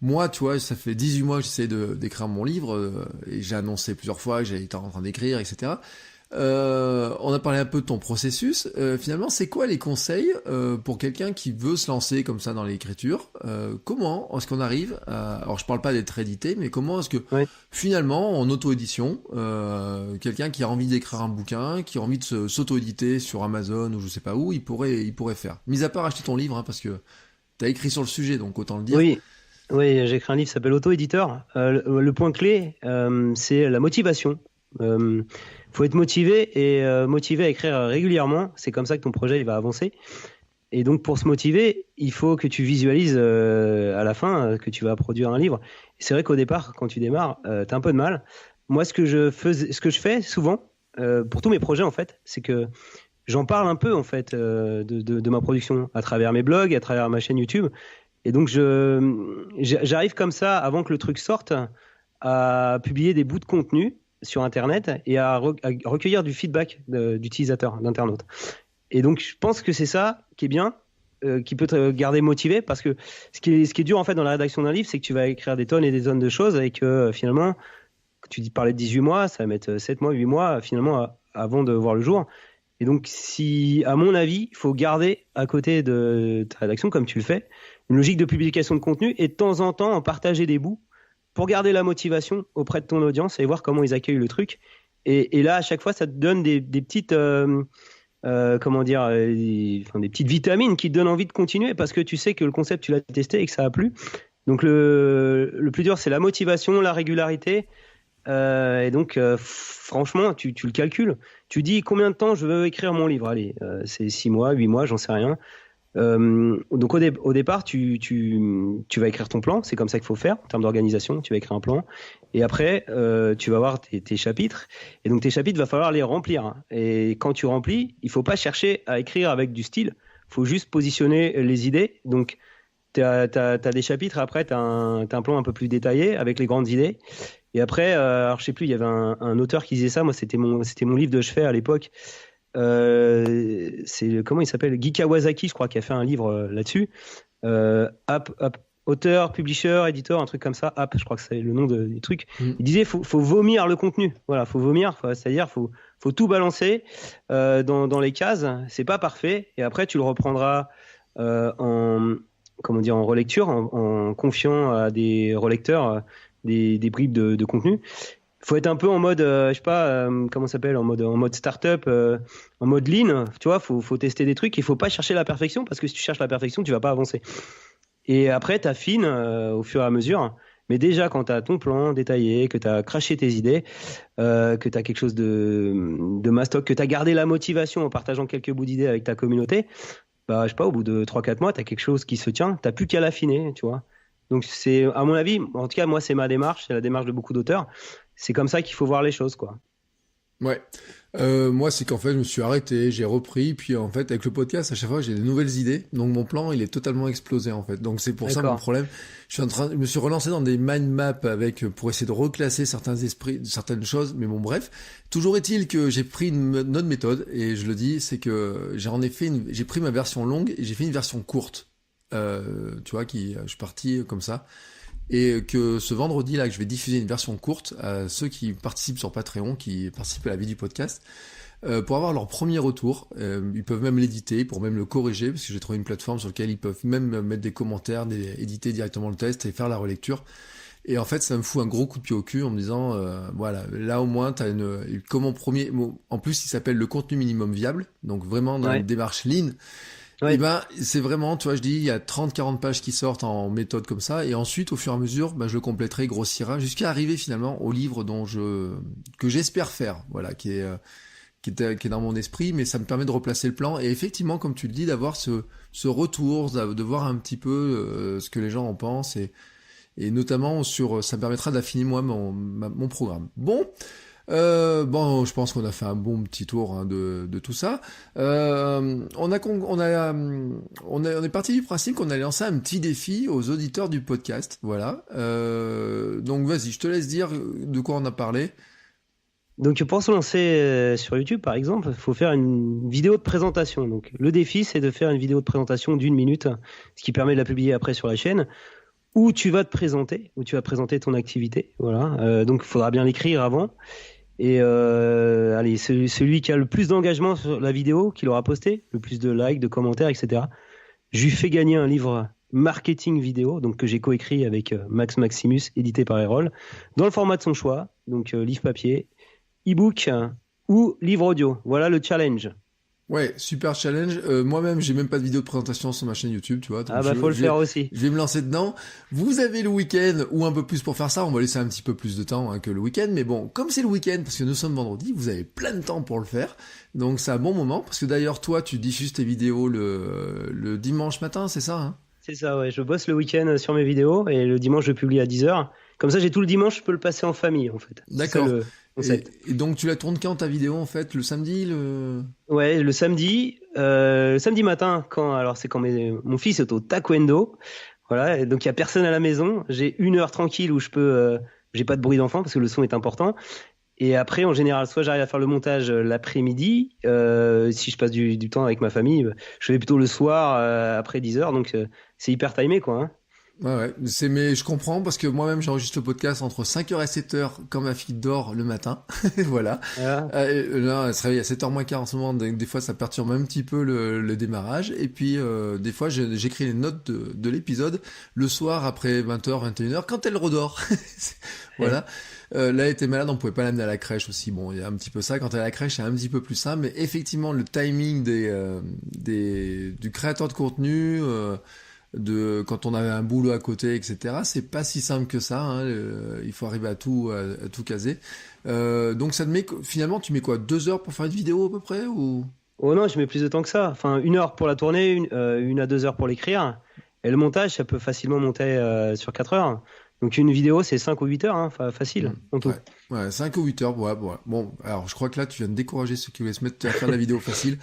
moi, tu vois, ça fait 18 mois que j'essaie d'écrire mon livre, et j'ai annoncé plusieurs fois que j'étais en train d'écrire, etc. On a parlé un peu de ton processus. Finalement, c'est quoi les conseils pour quelqu'un qui veut se lancer comme ça dans l'écriture? Comment est-ce qu'on arrive alors je parle pas d'être édité, mais comment est-ce que finalement en auto-édition, quelqu'un qui a envie d'écrire un bouquin, qui a envie de s'auto-éditer sur Amazon ou je sais pas où, il pourrait faire. Mis à part acheter ton livre, hein, parce que t'as écrit sur le sujet, donc autant le dire.
Oui, j'ai écrit un livre qui s'appelle Auto-éditeur. Le point clé, c'est la motivation. Faut être motivé et motivé à écrire régulièrement. C'est comme ça que ton projet il va avancer. Et donc pour se motiver, il faut que tu visualises à la fin que tu vas produire un livre. Et c'est vrai qu'au départ, quand tu démarres, t'as un peu de mal. Moi, ce que je fais souvent pour tous mes projets en fait, c'est que j'en parle un peu en fait de ma production à travers mes blogs, à travers ma chaîne YouTube. Et donc j'arrive comme ça avant que le truc sorte à publier des bouts de contenu sur Internet et à recueillir du feedback d'utilisateurs, d'internautes. Et donc, je pense que c'est ça qui est bien, qui peut te garder motivé, parce que ce qui est dur en fait dans la rédaction d'un livre, c'est que tu vas écrire des tonnes et des tonnes de choses et que finalement, tu parlais de 18 mois, ça va mettre 7 mois, 8 mois finalement avant de voir le jour. Et donc, à mon avis, il faut garder à côté de ta rédaction, comme tu le fais, une logique de publication de contenu et de temps en temps en partager des bouts pour garder la motivation auprès de ton audience et voir comment ils accueillent le truc. Et là, à chaque fois, ça te donne des petites, des petites vitamines qui te donnent envie de continuer parce que tu sais que le concept, tu l'as testé et que ça a plu. Donc le plus dur, c'est la motivation, la régularité. Et donc, franchement, tu le calcules. Tu dis combien de temps je veux écrire mon livre. Allez, c'est 6 mois, 8 mois, j'en sais rien. Donc au départ, tu vas écrire ton plan. C'est comme ça qu'il faut faire en termes d'organisation. Tu vas écrire un plan. Et après, tu vas voir tes chapitres. Et donc tes chapitres, il va falloir les remplir. Et quand tu remplis, il faut pas chercher à écrire avec du style. Il faut juste positionner les idées. Donc t'as des chapitres. Après, t'as un plan un peu plus détaillé avec les grandes idées. Et après, alors je sais plus, il y avait un auteur qui disait ça. Moi, c'était mon livre de chevet à l'époque. Comment il s'appelle, Guy Kawasaki, je crois, qui a fait un livre là-dessus. Auteur, publisher, éditeur, un truc comme ça. Je crois que c'est le nom du truc. Il disait faut vomir le contenu. Voilà, faut vomir, c'est-à-dire faut tout balancer dans les cases. C'est pas parfait. Et après, tu le reprendras en relecture, en confiant à des relecteurs des bribes de contenu. Faut être un peu en mode, je sais pas, comment ça s'appelle, en mode startup, en mode lean. Tu vois, faut tester des trucs. Il faut pas chercher la perfection parce que si tu cherches la perfection, tu vas pas avancer. Et après, t'affines au fur et à mesure. Mais déjà, quand t'as ton plan détaillé, que t'as craché tes idées, que t'as quelque chose de mastoc, que t'as gardé la motivation en partageant quelques bouts d'idées avec ta communauté, bah, je sais pas, au bout de 3-4 mois, t'as quelque chose qui se tient. T'as plus qu'à l'affiner, tu vois. Donc c'est, à mon avis, en tout cas, moi, c'est ma démarche, c'est la démarche de beaucoup d'auteurs. C'est comme ça qu'il faut voir les choses, quoi.
Ouais. Moi, c'est qu'en fait, je me suis arrêté, j'ai repris, puis en fait, avec le podcast, à chaque fois, j'ai de nouvelles idées. Donc, mon plan, il est totalement explosé, en fait. Donc, c'est pour ça mon problème. Je me suis relancé dans des mind maps pour essayer de reclasser certaines choses. Mais bon, bref. Toujours est-il que j'ai pris une autre méthode, et je le dis, c'est que j'ai pris ma version longue et j'ai fait une version courte. Tu vois, je suis parti comme ça. Et que ce vendredi là que je vais diffuser une version courte à ceux qui participent sur Patreon, qui participent à la vie du podcast, pour avoir leur premier retour. Ils peuvent même l'éditer, pour même le corriger, parce que j'ai trouvé une plateforme sur laquelle ils peuvent même mettre des commentaires, éditer directement le test et faire la relecture. Et en fait, ça me fout un gros coup de pied au cul en me disant, voilà, là au moins t'as comme mon premier, en plus il s'appelle le contenu minimum viable, donc vraiment dans une démarche lean.
Ouais.
Et ben, c'est vraiment, tu vois, je dis, il y a 30-40 pages qui sortent en méthode comme ça, et ensuite, au fur et à mesure, je le compléterai, grossira, jusqu'à arriver finalement au livre que j'espère faire, voilà, qui est dans mon esprit, mais ça me permet de replacer le plan, et effectivement, comme tu le dis, d'avoir ce retour, de voir un petit peu ce que les gens en pensent, et notamment ça me permettra d'affiner moi mon programme. Bon, je pense qu'on a fait un bon petit tour de tout ça. On est parti du principe qu'on allait lancer un petit défi aux auditeurs du podcast. Voilà. Donc vas-y, je te laisse dire de quoi on a parlé.
Donc pour se lancer sur YouTube, par exemple, il faut faire une vidéo de présentation. Donc le défi, c'est de faire une vidéo de présentation d'1 minute, ce qui permet de la publier après sur la chaîne, où tu vas présenter ton activité. Voilà. Donc il faudra bien l'écrire avant. Et allez, celui qui a le plus d'engagement sur la vidéo, qui l'aura posté, le plus de likes, de commentaires, etc. Je lui fais gagner un livre marketing vidéo, donc que j'ai coécrit avec Max Maximus, édité par Erol, dans le format de son choix, donc livre papier, e-book ou livre audio. Voilà le challenge.
Ouais, super challenge. Moi-même, j'ai même pas de vidéo de présentation sur ma chaîne YouTube, tu vois. Donc
faut le faire aussi.
Je vais me lancer dedans. Vous avez le week-end ou un peu plus pour faire ça. On va laisser un petit peu plus de temps que le week-end. Mais bon, comme c'est le week-end, parce que nous sommes vendredi, vous avez plein de temps pour le faire. Donc c'est un bon moment. Parce que d'ailleurs, toi, tu diffuses tes vidéos le dimanche matin, c'est ça, hein?
C'est ça, ouais. Je bosse le week-end sur mes vidéos et le dimanche, je publie à 10h. Comme ça, j'ai tout le dimanche, je peux le passer en famille, en fait.
D'accord. Et donc, tu la tournes quand ta vidéo, en fait? Le samedi,
Ouais, le samedi matin, c'est quand mon fils est au taekwondo. Voilà, et donc il y a personne à la maison. J'ai 1 heure tranquille où j'ai pas de bruit d'enfant parce que le son est important. Et après, en général, soit j'arrive à faire le montage l'après-midi, si je passe du temps avec ma famille, je fais plutôt le soir après 10h, donc c'est hyper timé, quoi. Hein.
Ouais, mais je comprends parce que moi-même j'enregistre le podcast entre 5h et 7h quand ma fille dort le matin. Voilà. Là, elle se réveille à 7h moins quart en ce moment, donc des fois ça perturbe un petit peu le démarrage. Et puis des fois j'écris les notes de l'épisode le soir après 20h, 21h quand elle redort. Voilà. Là, elle était malade, on pouvait pas l'amener à la crèche aussi. Bon, il y a un petit peu ça. Quand elle est à la crèche, c'est un petit peu plus simple. Mais effectivement, le timing du créateur de contenu, de quand on avait un boulot à côté, etc. C'est pas si simple que ça, hein, il faut arriver à tout caser. Donc ça te met, finalement, tu mets quoi, 2 heures pour faire une vidéo à peu près ou...
Oh non, je mets plus de temps que ça. Enfin, 1 heure pour la tourner, 1 à 2 heures pour l'écrire. Et le montage, ça peut facilement monter sur 4 heures. Donc une vidéo, c'est 5 ou 8 heures, hein, facile, en tout.
Ouais, 5 ou 8 heures, ouais. Bon, alors je crois que là, tu viens de décourager ceux qui voulaient se mettre à faire de la vidéo facile.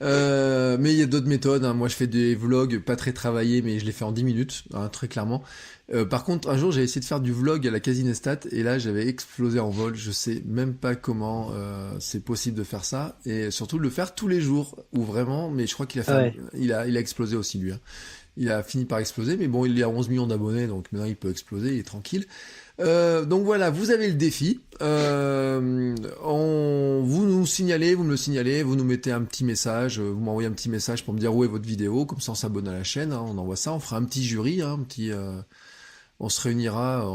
Mais il y a d'autres méthodes, hein. Moi, je fais des vlogs pas très travaillés, mais je les fais en 10 minutes, hein, très clairement. Par contre, un jour, j'ai essayé de faire du vlog à la Casinestat, et là, j'avais explosé en vol. Je sais même pas comment c'est possible de faire ça, et surtout de le faire tous les jours, ou vraiment, mais je crois qu'il a fait,
Ouais.
il a explosé aussi, lui, hein. Il a fini par exploser, mais bon, il est à 11 millions d'abonnés, donc maintenant il peut exploser, il est tranquille. Donc voilà, vous avez le défi. Vous nous signalez, vous me le signalez, vous nous mettez un petit message, vous m'envoyez un petit message pour me dire où est votre vidéo, comme ça on s'abonne à la chaîne, hein, on envoie ça, on fera un petit jury, hein, on se réunira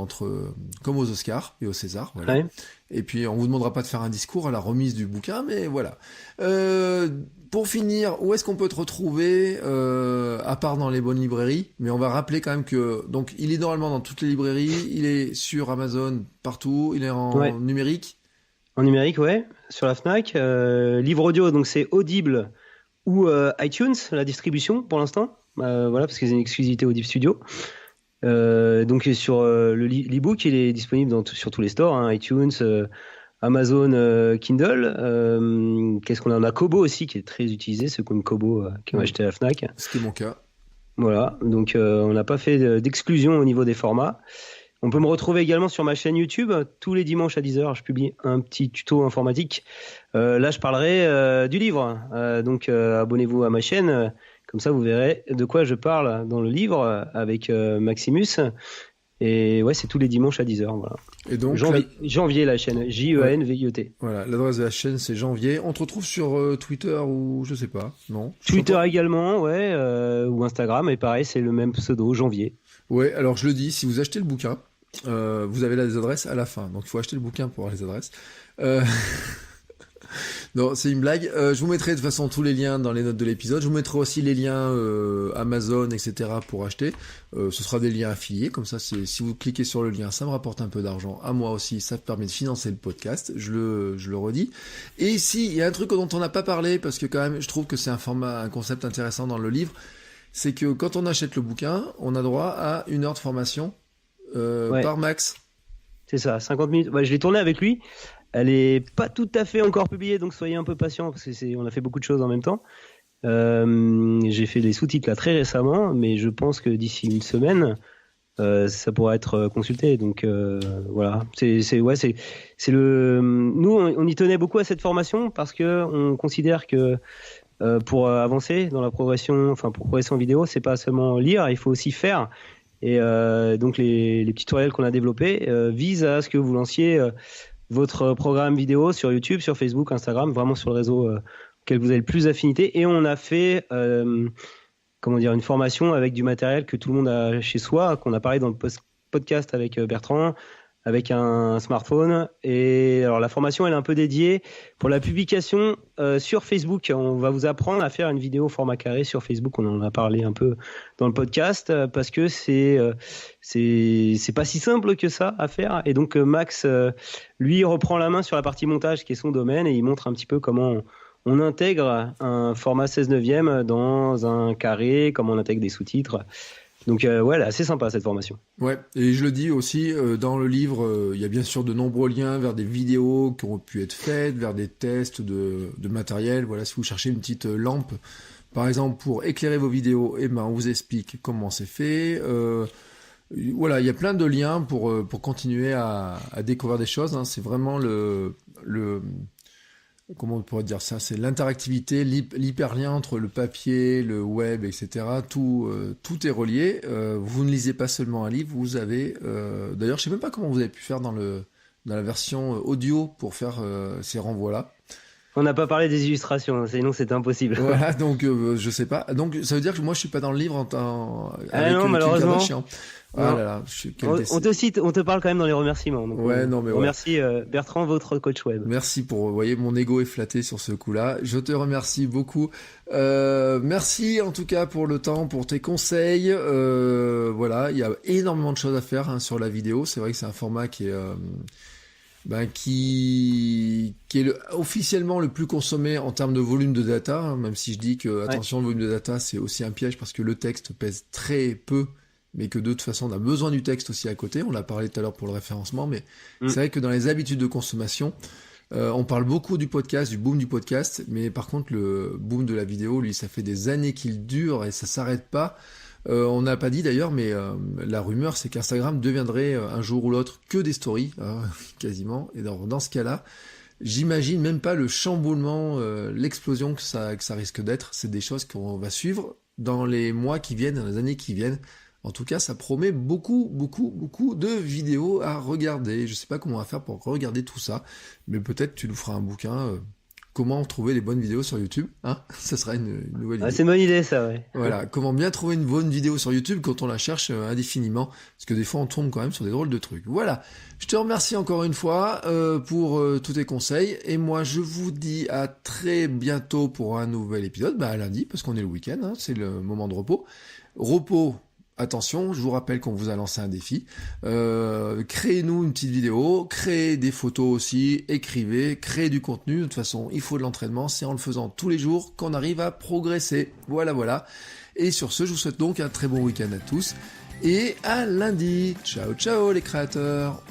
comme aux Oscars et aux Césars, voilà.
Ouais.
Et puis on vous demandera pas de faire un discours à la remise du bouquin, mais voilà. Pour finir, où est-ce qu'on peut te retrouver, à part dans les bonnes librairies? Mais on va rappeler quand même que donc il est normalement dans toutes les librairies, il est sur Amazon partout, il est en numérique.
En numérique, ouais, sur la Fnac. Livre audio, donc c'est Audible ou iTunes, la distribution pour l'instant. Voilà, parce qu'ils ont une exclusivité Audible Studio. Donc sur l'e-book, il est disponible sur tous les stores, hein, iTunes, Amazon, Kindle. Qu'est-ce qu'on a? On a Kobo aussi, qui est très utilisé, ceux comme Kobo qui ont acheté à la Fnac.
C'était mon cas.
Voilà, donc on n'a pas fait d'exclusion au niveau des formats. On peut me retrouver également sur ma chaîne YouTube. Tous les dimanches à 10h, je publie un petit tuto informatique. Là, je parlerai du livre. Donc, abonnez-vous à ma chaîne. Comme ça, vous verrez de quoi je parle dans le livre avec Maximus. Et ouais, c'est tous les dimanches à 10h. Voilà.
Et donc,
Janvier, la chaîne. J-E-N-V-I-E-T.
Voilà, l'adresse de la chaîne, c'est Janvier. On te retrouve sur Twitter ou je sais pas, non?
Twitter également, ouais, ou Instagram. Et pareil, c'est le même pseudo, Janvier.
Ouais, alors je le dis, si vous achetez le bouquin, vous avez les adresses à la fin. Donc il faut acheter le bouquin pour avoir les adresses. Non, c'est une blague. Je vous mettrai de toute façon tous les liens dans les notes de l'épisode. Je vous mettrai aussi les liens Amazon, etc. pour acheter. Ce sera des liens affiliés. Comme ça, si vous cliquez sur le lien, ça me rapporte un peu d'argent. À moi aussi, ça permet de financer le podcast. Je le redis. Et ici, il y a un truc dont on n'a pas parlé, parce que quand même, je trouve que c'est un concept intéressant dans le livre. C'est que quand on achète le bouquin, on a droit à 1 heure de formation par Max.
C'est ça, 50 minutes. Ouais, je l'ai tourné avec lui. Elle est pas tout à fait encore publiée, donc soyez un peu patients parce que on a fait beaucoup de choses en même temps. J'ai fait des sous-titres là très récemment, mais je pense que d'ici une semaine, ça pourra être consulté. Donc voilà, Nous, on y tenait beaucoup à cette formation parce que on considère que pour avancer dans la progression, enfin pour progresser en vidéo, c'est pas seulement lire, il faut aussi faire. Et donc les petits tutoriels qu'on a développés visent à ce que vous lanciez votre programme vidéo sur YouTube, sur Facebook, Instagram, vraiment sur le réseau auquel vous avez le plus d'affinité. Et on a fait une formation avec du matériel que tout le monde a chez soi, qu'on a parlé dans le podcast avec Bertrand, avec un smartphone. Et alors la formation, elle est un peu dédiée pour la publication sur Facebook. On va vous apprendre à faire une vidéo format carré sur Facebook. On en a parlé un peu dans le podcast parce que c'est pas si simple que ça à faire. Et donc Max, lui, reprend la main sur la partie montage qui est son domaine et il montre un petit peu comment on intègre un format 16/9 dans un carré, comment on intègre des sous-titres. Donc ouais, elle est assez sympa cette formation.
Ouais, et je le dis aussi, dans le livre, il y a bien sûr de nombreux liens vers des vidéos qui ont pu être faites, vers des tests de matériel. Voilà, si vous cherchez une petite lampe, par exemple, pour éclairer vos vidéos, on vous explique comment c'est fait. Voilà, il y a plein de liens pour continuer à découvrir des choses, hein. C'est vraiment comment on pourrait dire ça, c'est l'interactivité, l'hyperlien entre le papier, le web, etc. Tout est relié. Vous ne lisez pas seulement un livre, vous avez... D'ailleurs, je sais même pas comment vous avez pu faire dans la version audio pour faire ces renvois-là.
On n'a pas parlé des illustrations, sinon c'était impossible.
Voilà, donc je sais pas. Donc ça veut dire que moi je suis pas dans le livre avec
non,
Kim
malheureusement.
Kardashian. Ah
Non.
là là,
On te cite, on te parle quand même dans les remerciements. Donc
ouais, non mais
remercie Bertrand, votre coach web.
Merci pour, vous voyez, mon ego est flatté sur ce coup-là. Je te remercie beaucoup. Merci en tout cas pour le temps, pour tes conseils. Voilà, il y a énormément de choses à faire sur la vidéo. C'est vrai que c'est un format qui est qui est officiellement le plus consommé en termes de volume de data, hein, même si je dis que attention, le volume de data c'est aussi un piège parce que le texte pèse très peu, mais que de toute façon on a besoin du texte aussi à côté. On l'a parlé tout à l'heure pour le référencement, mais c'est vrai que dans les habitudes de consommation, on parle beaucoup du podcast, du boom du podcast, mais par contre le boom de la vidéo, lui, ça fait des années qu'il dure et ça s'arrête pas. On n'a pas dit d'ailleurs, mais la rumeur c'est qu'Instagram deviendrait un jour ou l'autre que des stories, quasiment. Et dans ce cas-là, j'imagine même pas le chamboulement, l'explosion que ça risque d'être. C'est des choses qu'on va suivre dans les mois qui viennent, dans les années qui viennent. En tout cas, ça promet beaucoup de vidéos à regarder. Je sais pas comment on va faire pour regarder tout ça, mais peut-être tu nous feras un bouquin. Comment trouver les bonnes vidéos sur YouTube, hein? Ça sera une nouvelle idée.
C'est une bonne idée, ça, ouais.
Voilà, comment bien trouver une bonne vidéo sur YouTube quand on la cherche indéfiniment, parce que des fois on tombe quand même sur des drôles de trucs. Voilà, je te remercie encore une fois pour tous tes conseils, et moi je vous dis à très bientôt pour un nouvel épisode, à lundi, parce qu'on est le week-end, hein, c'est le moment de repos. Repos. Attention, je vous rappelle qu'on vous a lancé un défi. Créez-nous une petite vidéo, créez des photos aussi, écrivez, créez du contenu. De toute façon, il faut de l'entraînement. C'est en le faisant tous les jours qu'on arrive à progresser. Voilà. Et sur ce, je vous souhaite donc un très bon week-end à tous. Et à lundi. Ciao les créateurs.